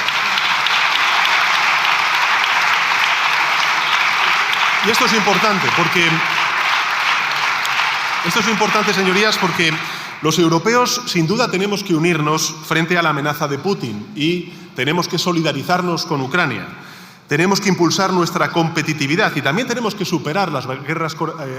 S2: Y esto es importante, señorías, porque los europeos sin duda tenemos que unirnos frente a la amenaza de Putin y tenemos que solidarizarnos con Ucrania. Tenemos que impulsar nuestra competitividad y también tenemos que superar las guerras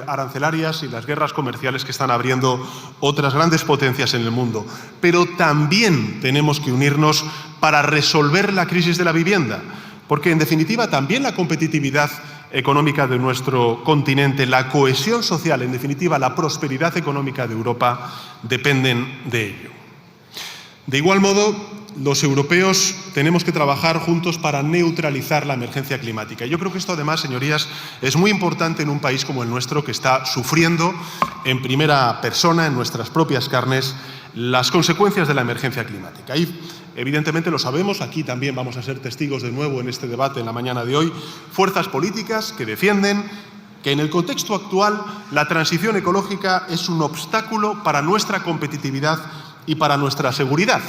S2: arancelarias y las guerras comerciales que están abriendo otras grandes potencias en el mundo. Pero también tenemos que unirnos para resolver la crisis de la vivienda, porque en definitiva también la competitividad económica de nuestro continente, la cohesión social, en definitiva la prosperidad económica de Europa, dependen de ello. De igual modo, los europeos tenemos que trabajar juntos para neutralizar la emergencia climática. Yo creo que esto, además, señorías, es muy importante en un país como el nuestro, que está sufriendo en primera persona, en nuestras propias carnes, las consecuencias de la emergencia climática. Y, evidentemente, lo sabemos, aquí también vamos a ser testigos de nuevo en este debate en la mañana de hoy, fuerzas políticas que defienden que en el contexto actual la transición ecológica es un obstáculo para nuestra competitividad y para nuestra seguridad.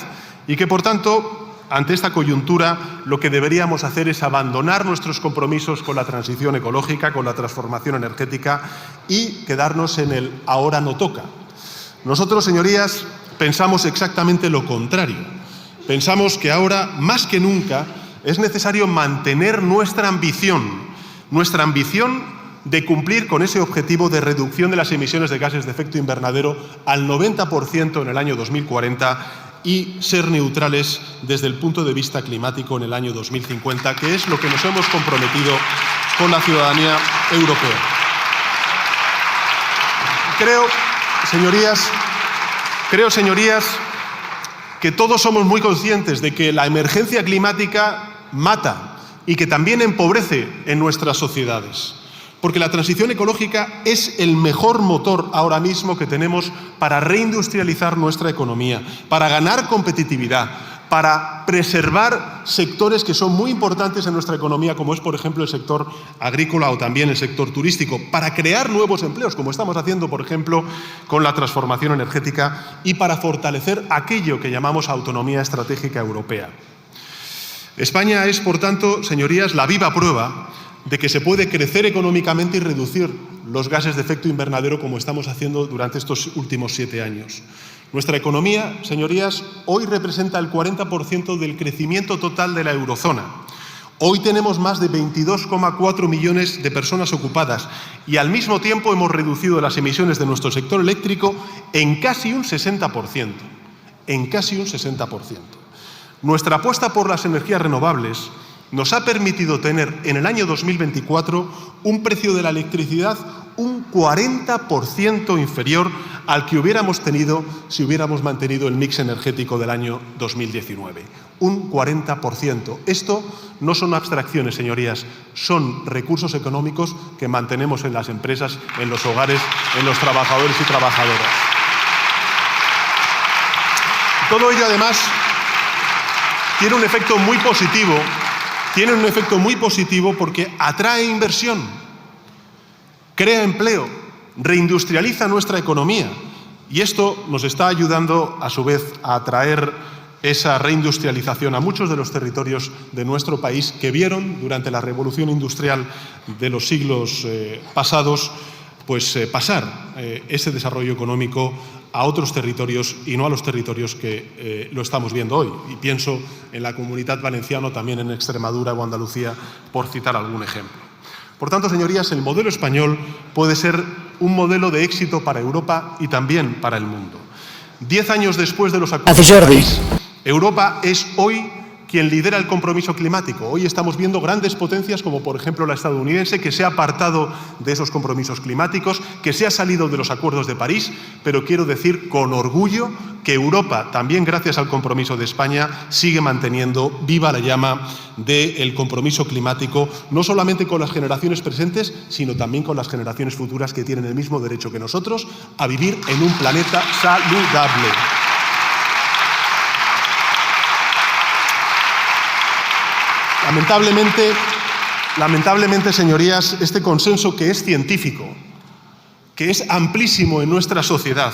S2: Y que, por tanto, ante esta coyuntura, lo que deberíamos hacer es abandonar nuestros compromisos con la transición ecológica, con la transformación energética y quedarnos en el ahora no toca. Nosotros, señorías, pensamos exactamente lo contrario. Pensamos que ahora, más que nunca, es necesario mantener nuestra ambición de cumplir con ese objetivo de reducción de las emisiones de gases de efecto invernadero al 90% en el año 2040 y ser neutrales desde el punto de vista climático en el año 2050, que es lo que nos hemos comprometido con la ciudadanía europea. Creo, señorías, que todos somos muy conscientes de que la emergencia climática mata y que también empobrece en nuestras sociedades. Porque la transición ecológica es el mejor motor ahora mismo que tenemos para reindustrializar nuestra economía, para ganar competitividad, para preservar sectores que son muy importantes en nuestra economía, como es, por ejemplo, el sector agrícola o también el sector turístico, para crear nuevos empleos, como estamos haciendo, por ejemplo, con la transformación energética, y para fortalecer aquello que llamamos autonomía estratégica europea. España es, por tanto, señorías, la viva prueba de que se puede crecer económicamente y reducir los gases de efecto invernadero como estamos haciendo durante estos últimos 7 años. Nuestra economía, señorías, hoy representa el 40% del crecimiento total de la eurozona. Hoy tenemos más de 22,4 millones de personas ocupadas y al mismo tiempo hemos reducido las emisiones de nuestro sector eléctrico en casi un 60%. En casi un 60%. Nuestra apuesta por las energías renovables nos ha permitido tener en el año 2024 un precio de la electricidad un 40% inferior al que hubiéramos tenido si hubiéramos mantenido el mix energético del año 2019. Un 40%. Esto no son abstracciones, señorías, son recursos económicos que mantenemos en las empresas, en los hogares, en los trabajadores y trabajadoras. Todo ello, además, tiene un efecto muy positivo porque atrae inversión, crea empleo, reindustrializa nuestra economía y esto nos está ayudando, a su vez, a atraer esa reindustrialización a muchos de los territorios de nuestro país que vieron durante la revolución industrial de los siglos pasados pasar ese desarrollo económico a otros territorios y no a los territorios que lo estamos viendo hoy. Y pienso en la Comunidad Valenciana, también en Extremadura o Andalucía, por citar algún ejemplo. Por tanto, señorías, el modelo español puede ser un modelo de éxito para Europa y también para el mundo. 10 años después de los acuerdos de París, Europa es hoy quien lidera el compromiso climático. Hoy estamos viendo grandes potencias como, por ejemplo, la estadounidense, que se ha apartado de esos compromisos climáticos, que se ha salido de los acuerdos de París, pero quiero decir con orgullo que Europa, también gracias al compromiso de España, sigue manteniendo viva la llama del compromiso climático, no solamente con las generaciones presentes, sino también con las generaciones futuras que tienen el mismo derecho que nosotros a vivir en un planeta saludable. Lamentablemente, señorías, este consenso que es científico, que es amplísimo en nuestra sociedad,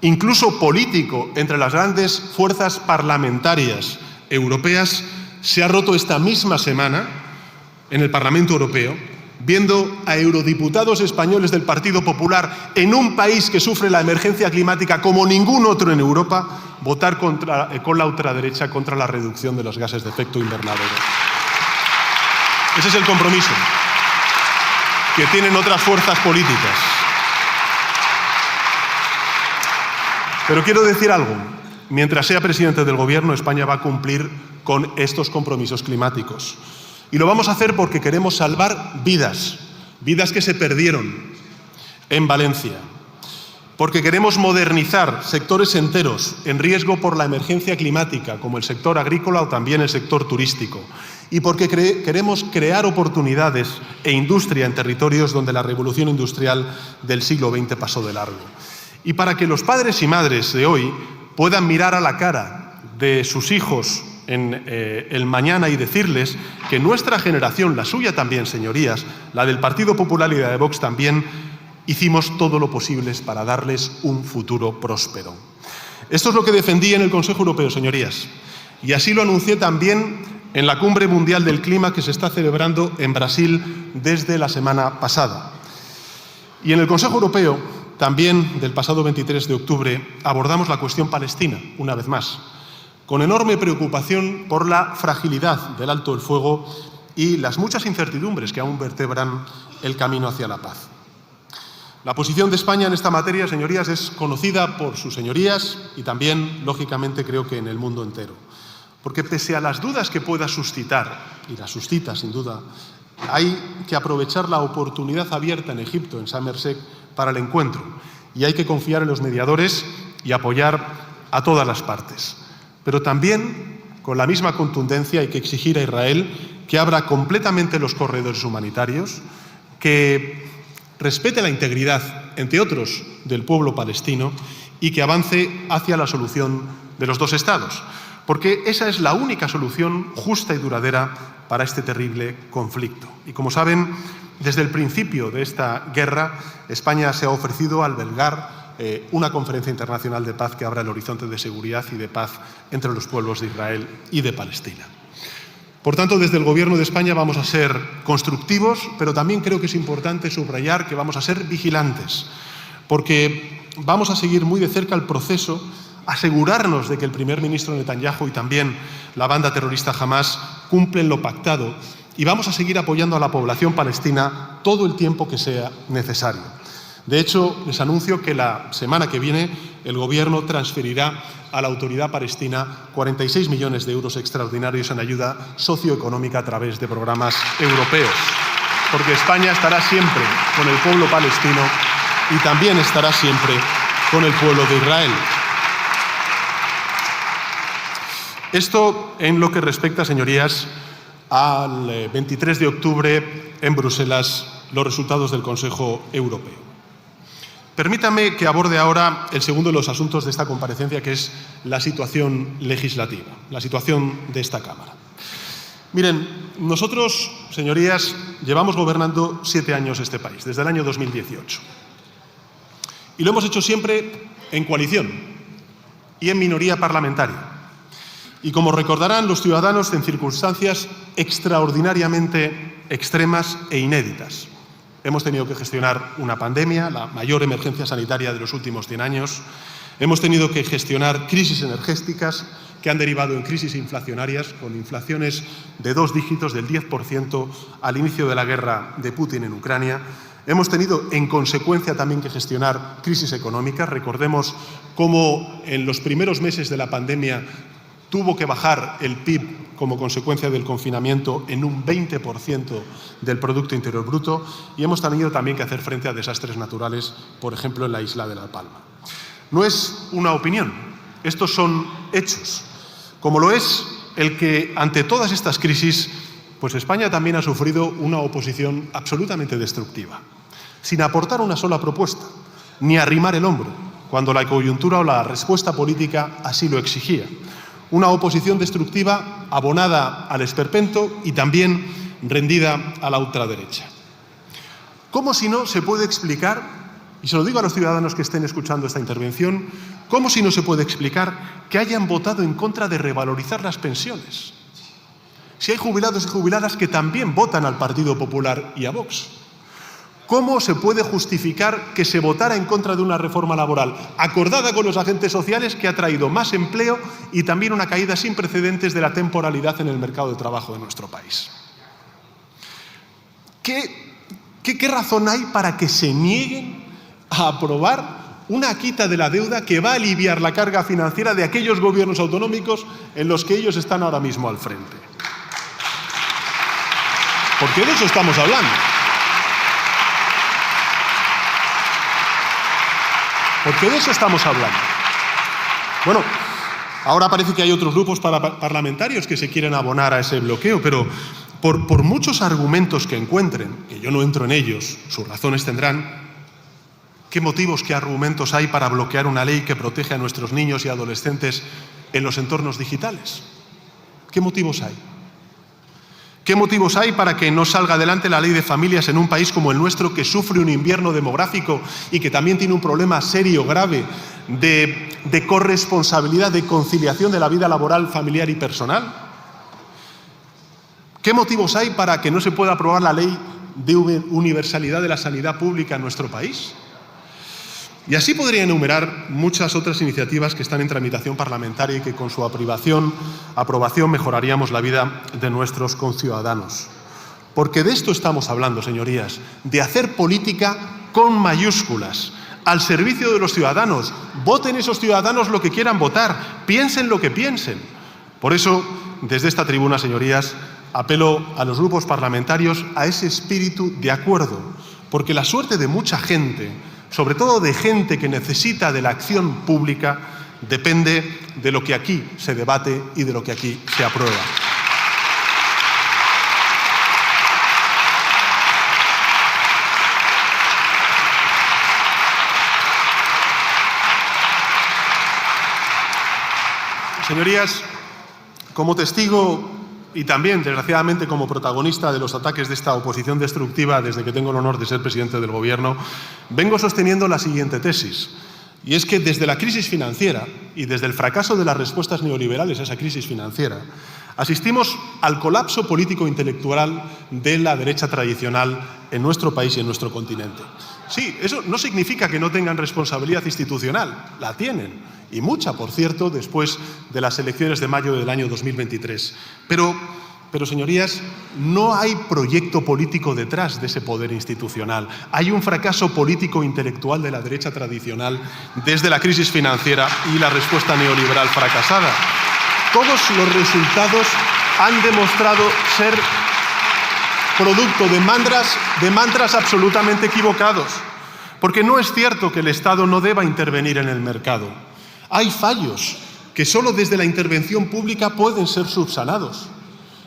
S2: incluso político entre las grandes fuerzas parlamentarias europeas, se ha roto esta misma semana en el Parlamento Europeo, viendo a eurodiputados españoles del Partido Popular en un país que sufre la emergencia climática como ningún otro en Europa, votar con la ultraderecha contra la reducción de los gases de efecto invernadero. Ese es el compromiso que tienen otras fuerzas políticas. Pero quiero decir algo. Mientras sea presidente del Gobierno, España va a cumplir con estos compromisos climáticos. Y lo vamos a hacer porque queremos salvar vidas, vidas que se perdieron en Valencia. Porque queremos modernizar sectores enteros en riesgo por la emergencia climática, como el sector agrícola o también el sector turístico. Y porque queremos crear oportunidades e industria en territorios donde la revolución industrial del siglo XX pasó de largo. Y para que los padres y madres de hoy puedan mirar a la cara de sus hijos en el mañana y decirles que nuestra generación, la suya también, señorías, la del Partido Popular y la de Vox también, hicimos todo lo posible para darles un futuro próspero. Esto es lo que defendí en el Consejo Europeo, señorías, y así lo anuncié también en la Cumbre Mundial del Clima que se está celebrando en Brasil desde la semana pasada. Y en el Consejo Europeo, también del pasado 23 de octubre, abordamos la cuestión palestina, una vez más, con enorme preocupación por la fragilidad del alto el fuego y las muchas incertidumbres que aún vertebran el camino hacia la paz. La posición de España en esta materia, señorías, es conocida por sus señorías y también, lógicamente, creo que en el mundo entero. Porque pese a las dudas que pueda suscitar, y las suscita sin duda, hay que aprovechar la oportunidad abierta en Egipto, en Sharm el-Sheikh, para el encuentro. Y hay que confiar en los mediadores y apoyar a todas las partes. Pero también, con la misma contundencia, hay que exigir a Israel que abra completamente los corredores humanitarios, que respete la integridad, entre otros, del pueblo palestino y que avance hacia la solución de los dos estados. Porque esa es la única solución justa y duradera para este terrible conflicto. Y como saben, desde el principio de esta guerra, España se ha ofrecido a albergar una conferencia internacional de paz que abra el horizonte de seguridad y de paz entre los pueblos de Israel y de Palestina. Por tanto, desde el Gobierno de España vamos a ser constructivos, pero también creo que es importante subrayar que vamos a ser vigilantes, porque vamos a seguir muy de cerca el proceso asegurarnos de que el primer ministro Netanyahu y también la banda terrorista Hamás cumplen lo pactado, y vamos a seguir apoyando a la población palestina todo el tiempo que sea necesario. De hecho, les anuncio que la semana que viene el Gobierno transferirá a la Autoridad Palestina 46 millones de euros extraordinarios en ayuda socioeconómica a través de programas europeos, porque España estará siempre con el pueblo palestino y también estará siempre con el pueblo de Israel. Esto en lo que respecta, señorías, al 23 de octubre en Bruselas, los resultados del Consejo Europeo. Permítame que aborde ahora el segundo de los asuntos de esta comparecencia, que es la situación legislativa, la situación de esta Cámara. Miren, nosotros, señorías, llevamos gobernando 7 años este país, desde el año 2018. Y lo hemos hecho siempre en coalición y en minoría parlamentaria. Y como recordarán los ciudadanos, en circunstancias extraordinariamente extremas e inéditas. Hemos tenido que gestionar una pandemia, la mayor emergencia sanitaria de los últimos 100 años. Hemos tenido que gestionar crisis energéticas que han derivado en crisis inflacionarias, con inflaciones de 2 dígitos, del 10% al inicio de la guerra de Putin en Ucrania. Hemos tenido, en consecuencia, también que gestionar crisis económicas. Recordemos cómo en los primeros meses de la pandemia tuvo que bajar el PIB como consecuencia del confinamiento en un 20% del Producto Interior Bruto, y hemos tenido también que hacer frente a desastres naturales, por ejemplo, en la isla de La Palma. No es una opinión, estos son hechos, como lo es el que, ante todas estas crisis, pues España también ha sufrido una oposición absolutamente destructiva, sin aportar una sola propuesta, ni arrimar el hombro, cuando la coyuntura o la respuesta política así lo exigía. Una oposición destructiva abonada al esperpento y también rendida a la ultraderecha. ¿Cómo si no se puede explicar, y se lo digo a los ciudadanos que estén escuchando esta intervención, cómo si no se puede explicar que hayan votado en contra de revalorizar las pensiones? Si hay jubilados y jubiladas que también votan al Partido Popular y a Vox. ¿Cómo se puede justificar que se votara en contra de una reforma laboral acordada con los agentes sociales que ha traído más empleo y también una caída sin precedentes de la temporalidad en el mercado de trabajo de nuestro país? ¿Qué razón hay para que se nieguen a aprobar una quita de la deuda que va a aliviar la carga financiera de aquellos gobiernos autonómicos en los que ellos están ahora mismo al frente? Porque de eso estamos hablando. Porque de eso estamos hablando. Bueno, ahora parece que hay otros grupos parlamentarios que se quieren abonar a ese bloqueo, pero por muchos argumentos que encuentren, que yo no entro en ellos, sus razones tendrán, ¿qué motivos, qué argumentos hay para bloquear una ley que protege a nuestros niños y adolescentes en los entornos digitales? ¿Qué motivos hay? ¿Qué motivos hay para que no salga adelante la ley de familias en un país como el nuestro, que sufre un invierno demográfico y que también tiene un problema serio, grave, de corresponsabilidad, de conciliación de la vida laboral, familiar y personal? ¿Qué motivos hay para que no se pueda aprobar la ley de universalidad de la sanidad pública en nuestro país? Y así podría enumerar muchas otras iniciativas que están en tramitación parlamentaria y que con su aprobación mejoraríamos la vida de nuestros conciudadanos. Porque de esto estamos hablando, señorías, de hacer política con mayúsculas, al servicio de los ciudadanos. Voten esos ciudadanos lo que quieran votar, piensen lo que piensen. Por eso, desde esta tribuna, señorías, apelo a los grupos parlamentarios a ese espíritu de acuerdo, porque la suerte de mucha gente, sobre todo de gente que necesita de la acción pública, depende de lo que aquí se debate y de lo que aquí se aprueba. Señorías, como testigo y también, desgraciadamente, como protagonista de los ataques de esta oposición destructiva desde que tengo el honor de ser presidente del Gobierno, vengo sosteniendo la siguiente tesis. Y es que desde la crisis financiera y desde el fracaso de las respuestas neoliberales a esa crisis financiera, Asistimos al colapso político-intelectual de la derecha tradicional en nuestro país y en nuestro continente. Sí, eso no significa que no tengan responsabilidad institucional, la tienen, y mucha, por cierto, después de las elecciones de mayo del año 2023. Pero, señorías, no hay proyecto político detrás de ese poder institucional. Hay un fracaso político-intelectual de la derecha tradicional desde la crisis financiera y la respuesta neoliberal fracasada. Todos los resultados han demostrado ser producto de mantras absolutamente equivocados. Porque no es cierto que el Estado no deba intervenir en el mercado. Hay fallos que solo desde la intervención pública pueden ser subsanados.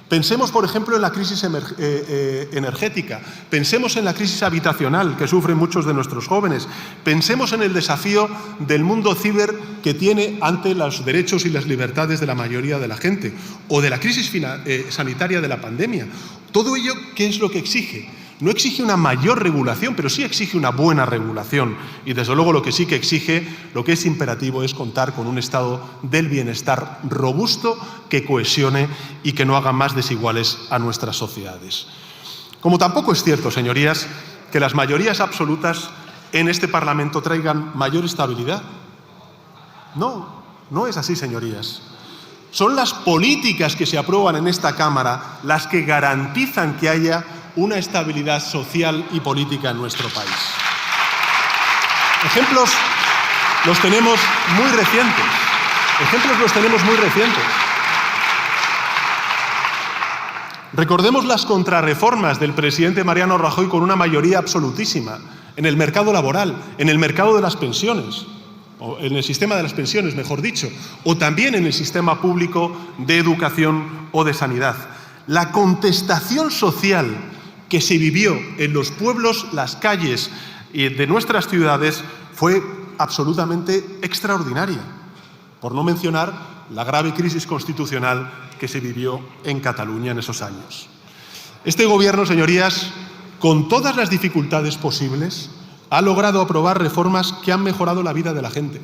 S2: Pensemos, por ejemplo, en la crisis energética, pensemos en la crisis habitacional que sufren muchos de nuestros jóvenes, pensemos en el desafío del mundo ciber que tiene ante los derechos y las libertades de la mayoría de la gente, o de la crisis sanitaria de la pandemia. Todo ello, ¿qué es lo que exige? No exige una mayor regulación, pero sí exige una buena regulación. Y desde luego lo que sí que exige, lo que es imperativo, es contar con un estado del bienestar robusto que cohesione y que no haga más desiguales a nuestras sociedades. Como tampoco es cierto, señorías, que las mayorías absolutas en este Parlamento traigan mayor estabilidad. No, no es así, señorías. Son las políticas que se aprueban en esta Cámara las que garantizan que haya una estabilidad social y política en nuestro país. Ejemplos los tenemos muy recientes. Recordemos las contrarreformas del presidente Mariano Rajoy con una mayoría absolutísima en el mercado laboral, en el mercado de las pensiones, o en el sistema de las pensiones, mejor dicho, o también en el sistema público de educación o de sanidad. La contestación social que se vivió en los pueblos, las calles de nuestras ciudades fue absolutamente extraordinaria, por no mencionar la grave crisis constitucional que se vivió en Cataluña en esos años. Este Gobierno, señorías, con todas las dificultades posibles, ha logrado aprobar reformas que han mejorado la vida de la gente,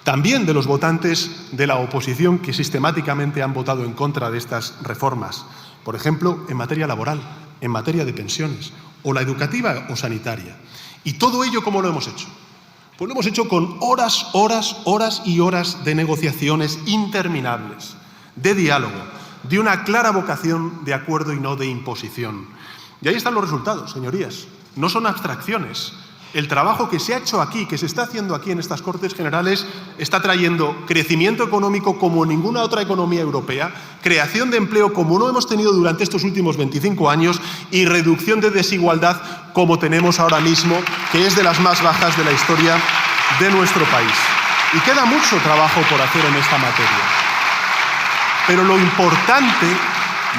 S2: también de los votantes de la oposición que sistemáticamente han votado en contra de estas reformas, por ejemplo, en materia laboral, en materia de pensiones, o la educativa o sanitaria. ¿Y todo ello cómo lo hemos hecho? Pues lo hemos hecho con horas y horas de negociaciones interminables, de diálogo, de una clara vocación de acuerdo y no de imposición. Y ahí están los resultados, señorías. No son abstracciones. El trabajo que se ha hecho aquí, que se está haciendo aquí en estas Cortes Generales, está trayendo crecimiento económico como ninguna otra economía europea, creación de empleo como no hemos tenido durante estos últimos 25 años y reducción de desigualdad como tenemos ahora mismo, que es de las más bajas de la historia de nuestro país. Y queda mucho trabajo por hacer en esta materia. Pero lo importante,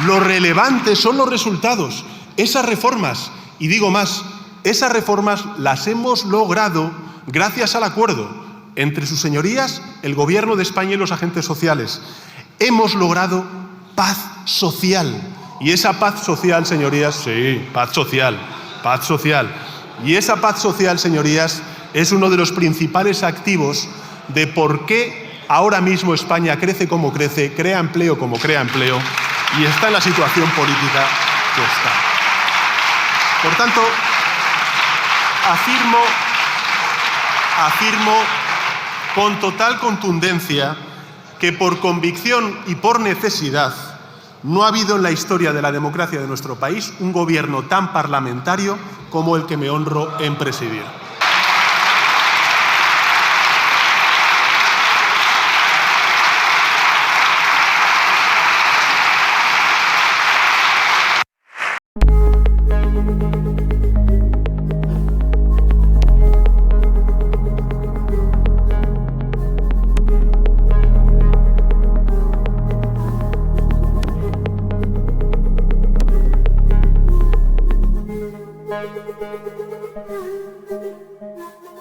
S2: lo relevante son los resultados. Esas reformas, y digo más, esas reformas las hemos logrado gracias al acuerdo entre sus señorías, el Gobierno de España y los agentes sociales. Hemos logrado paz social. Y esa paz social, señorías, sí, paz social. Y esa paz social, señorías, es uno de los principales activos de por qué ahora mismo España crece como crece, crea empleo como crea empleo y está en la situación política que está. Por tanto, afirmo con total contundencia que por convicción y por necesidad no ha habido en la historia de la democracia de nuestro país un gobierno tan parlamentario como el que me honro en presidir.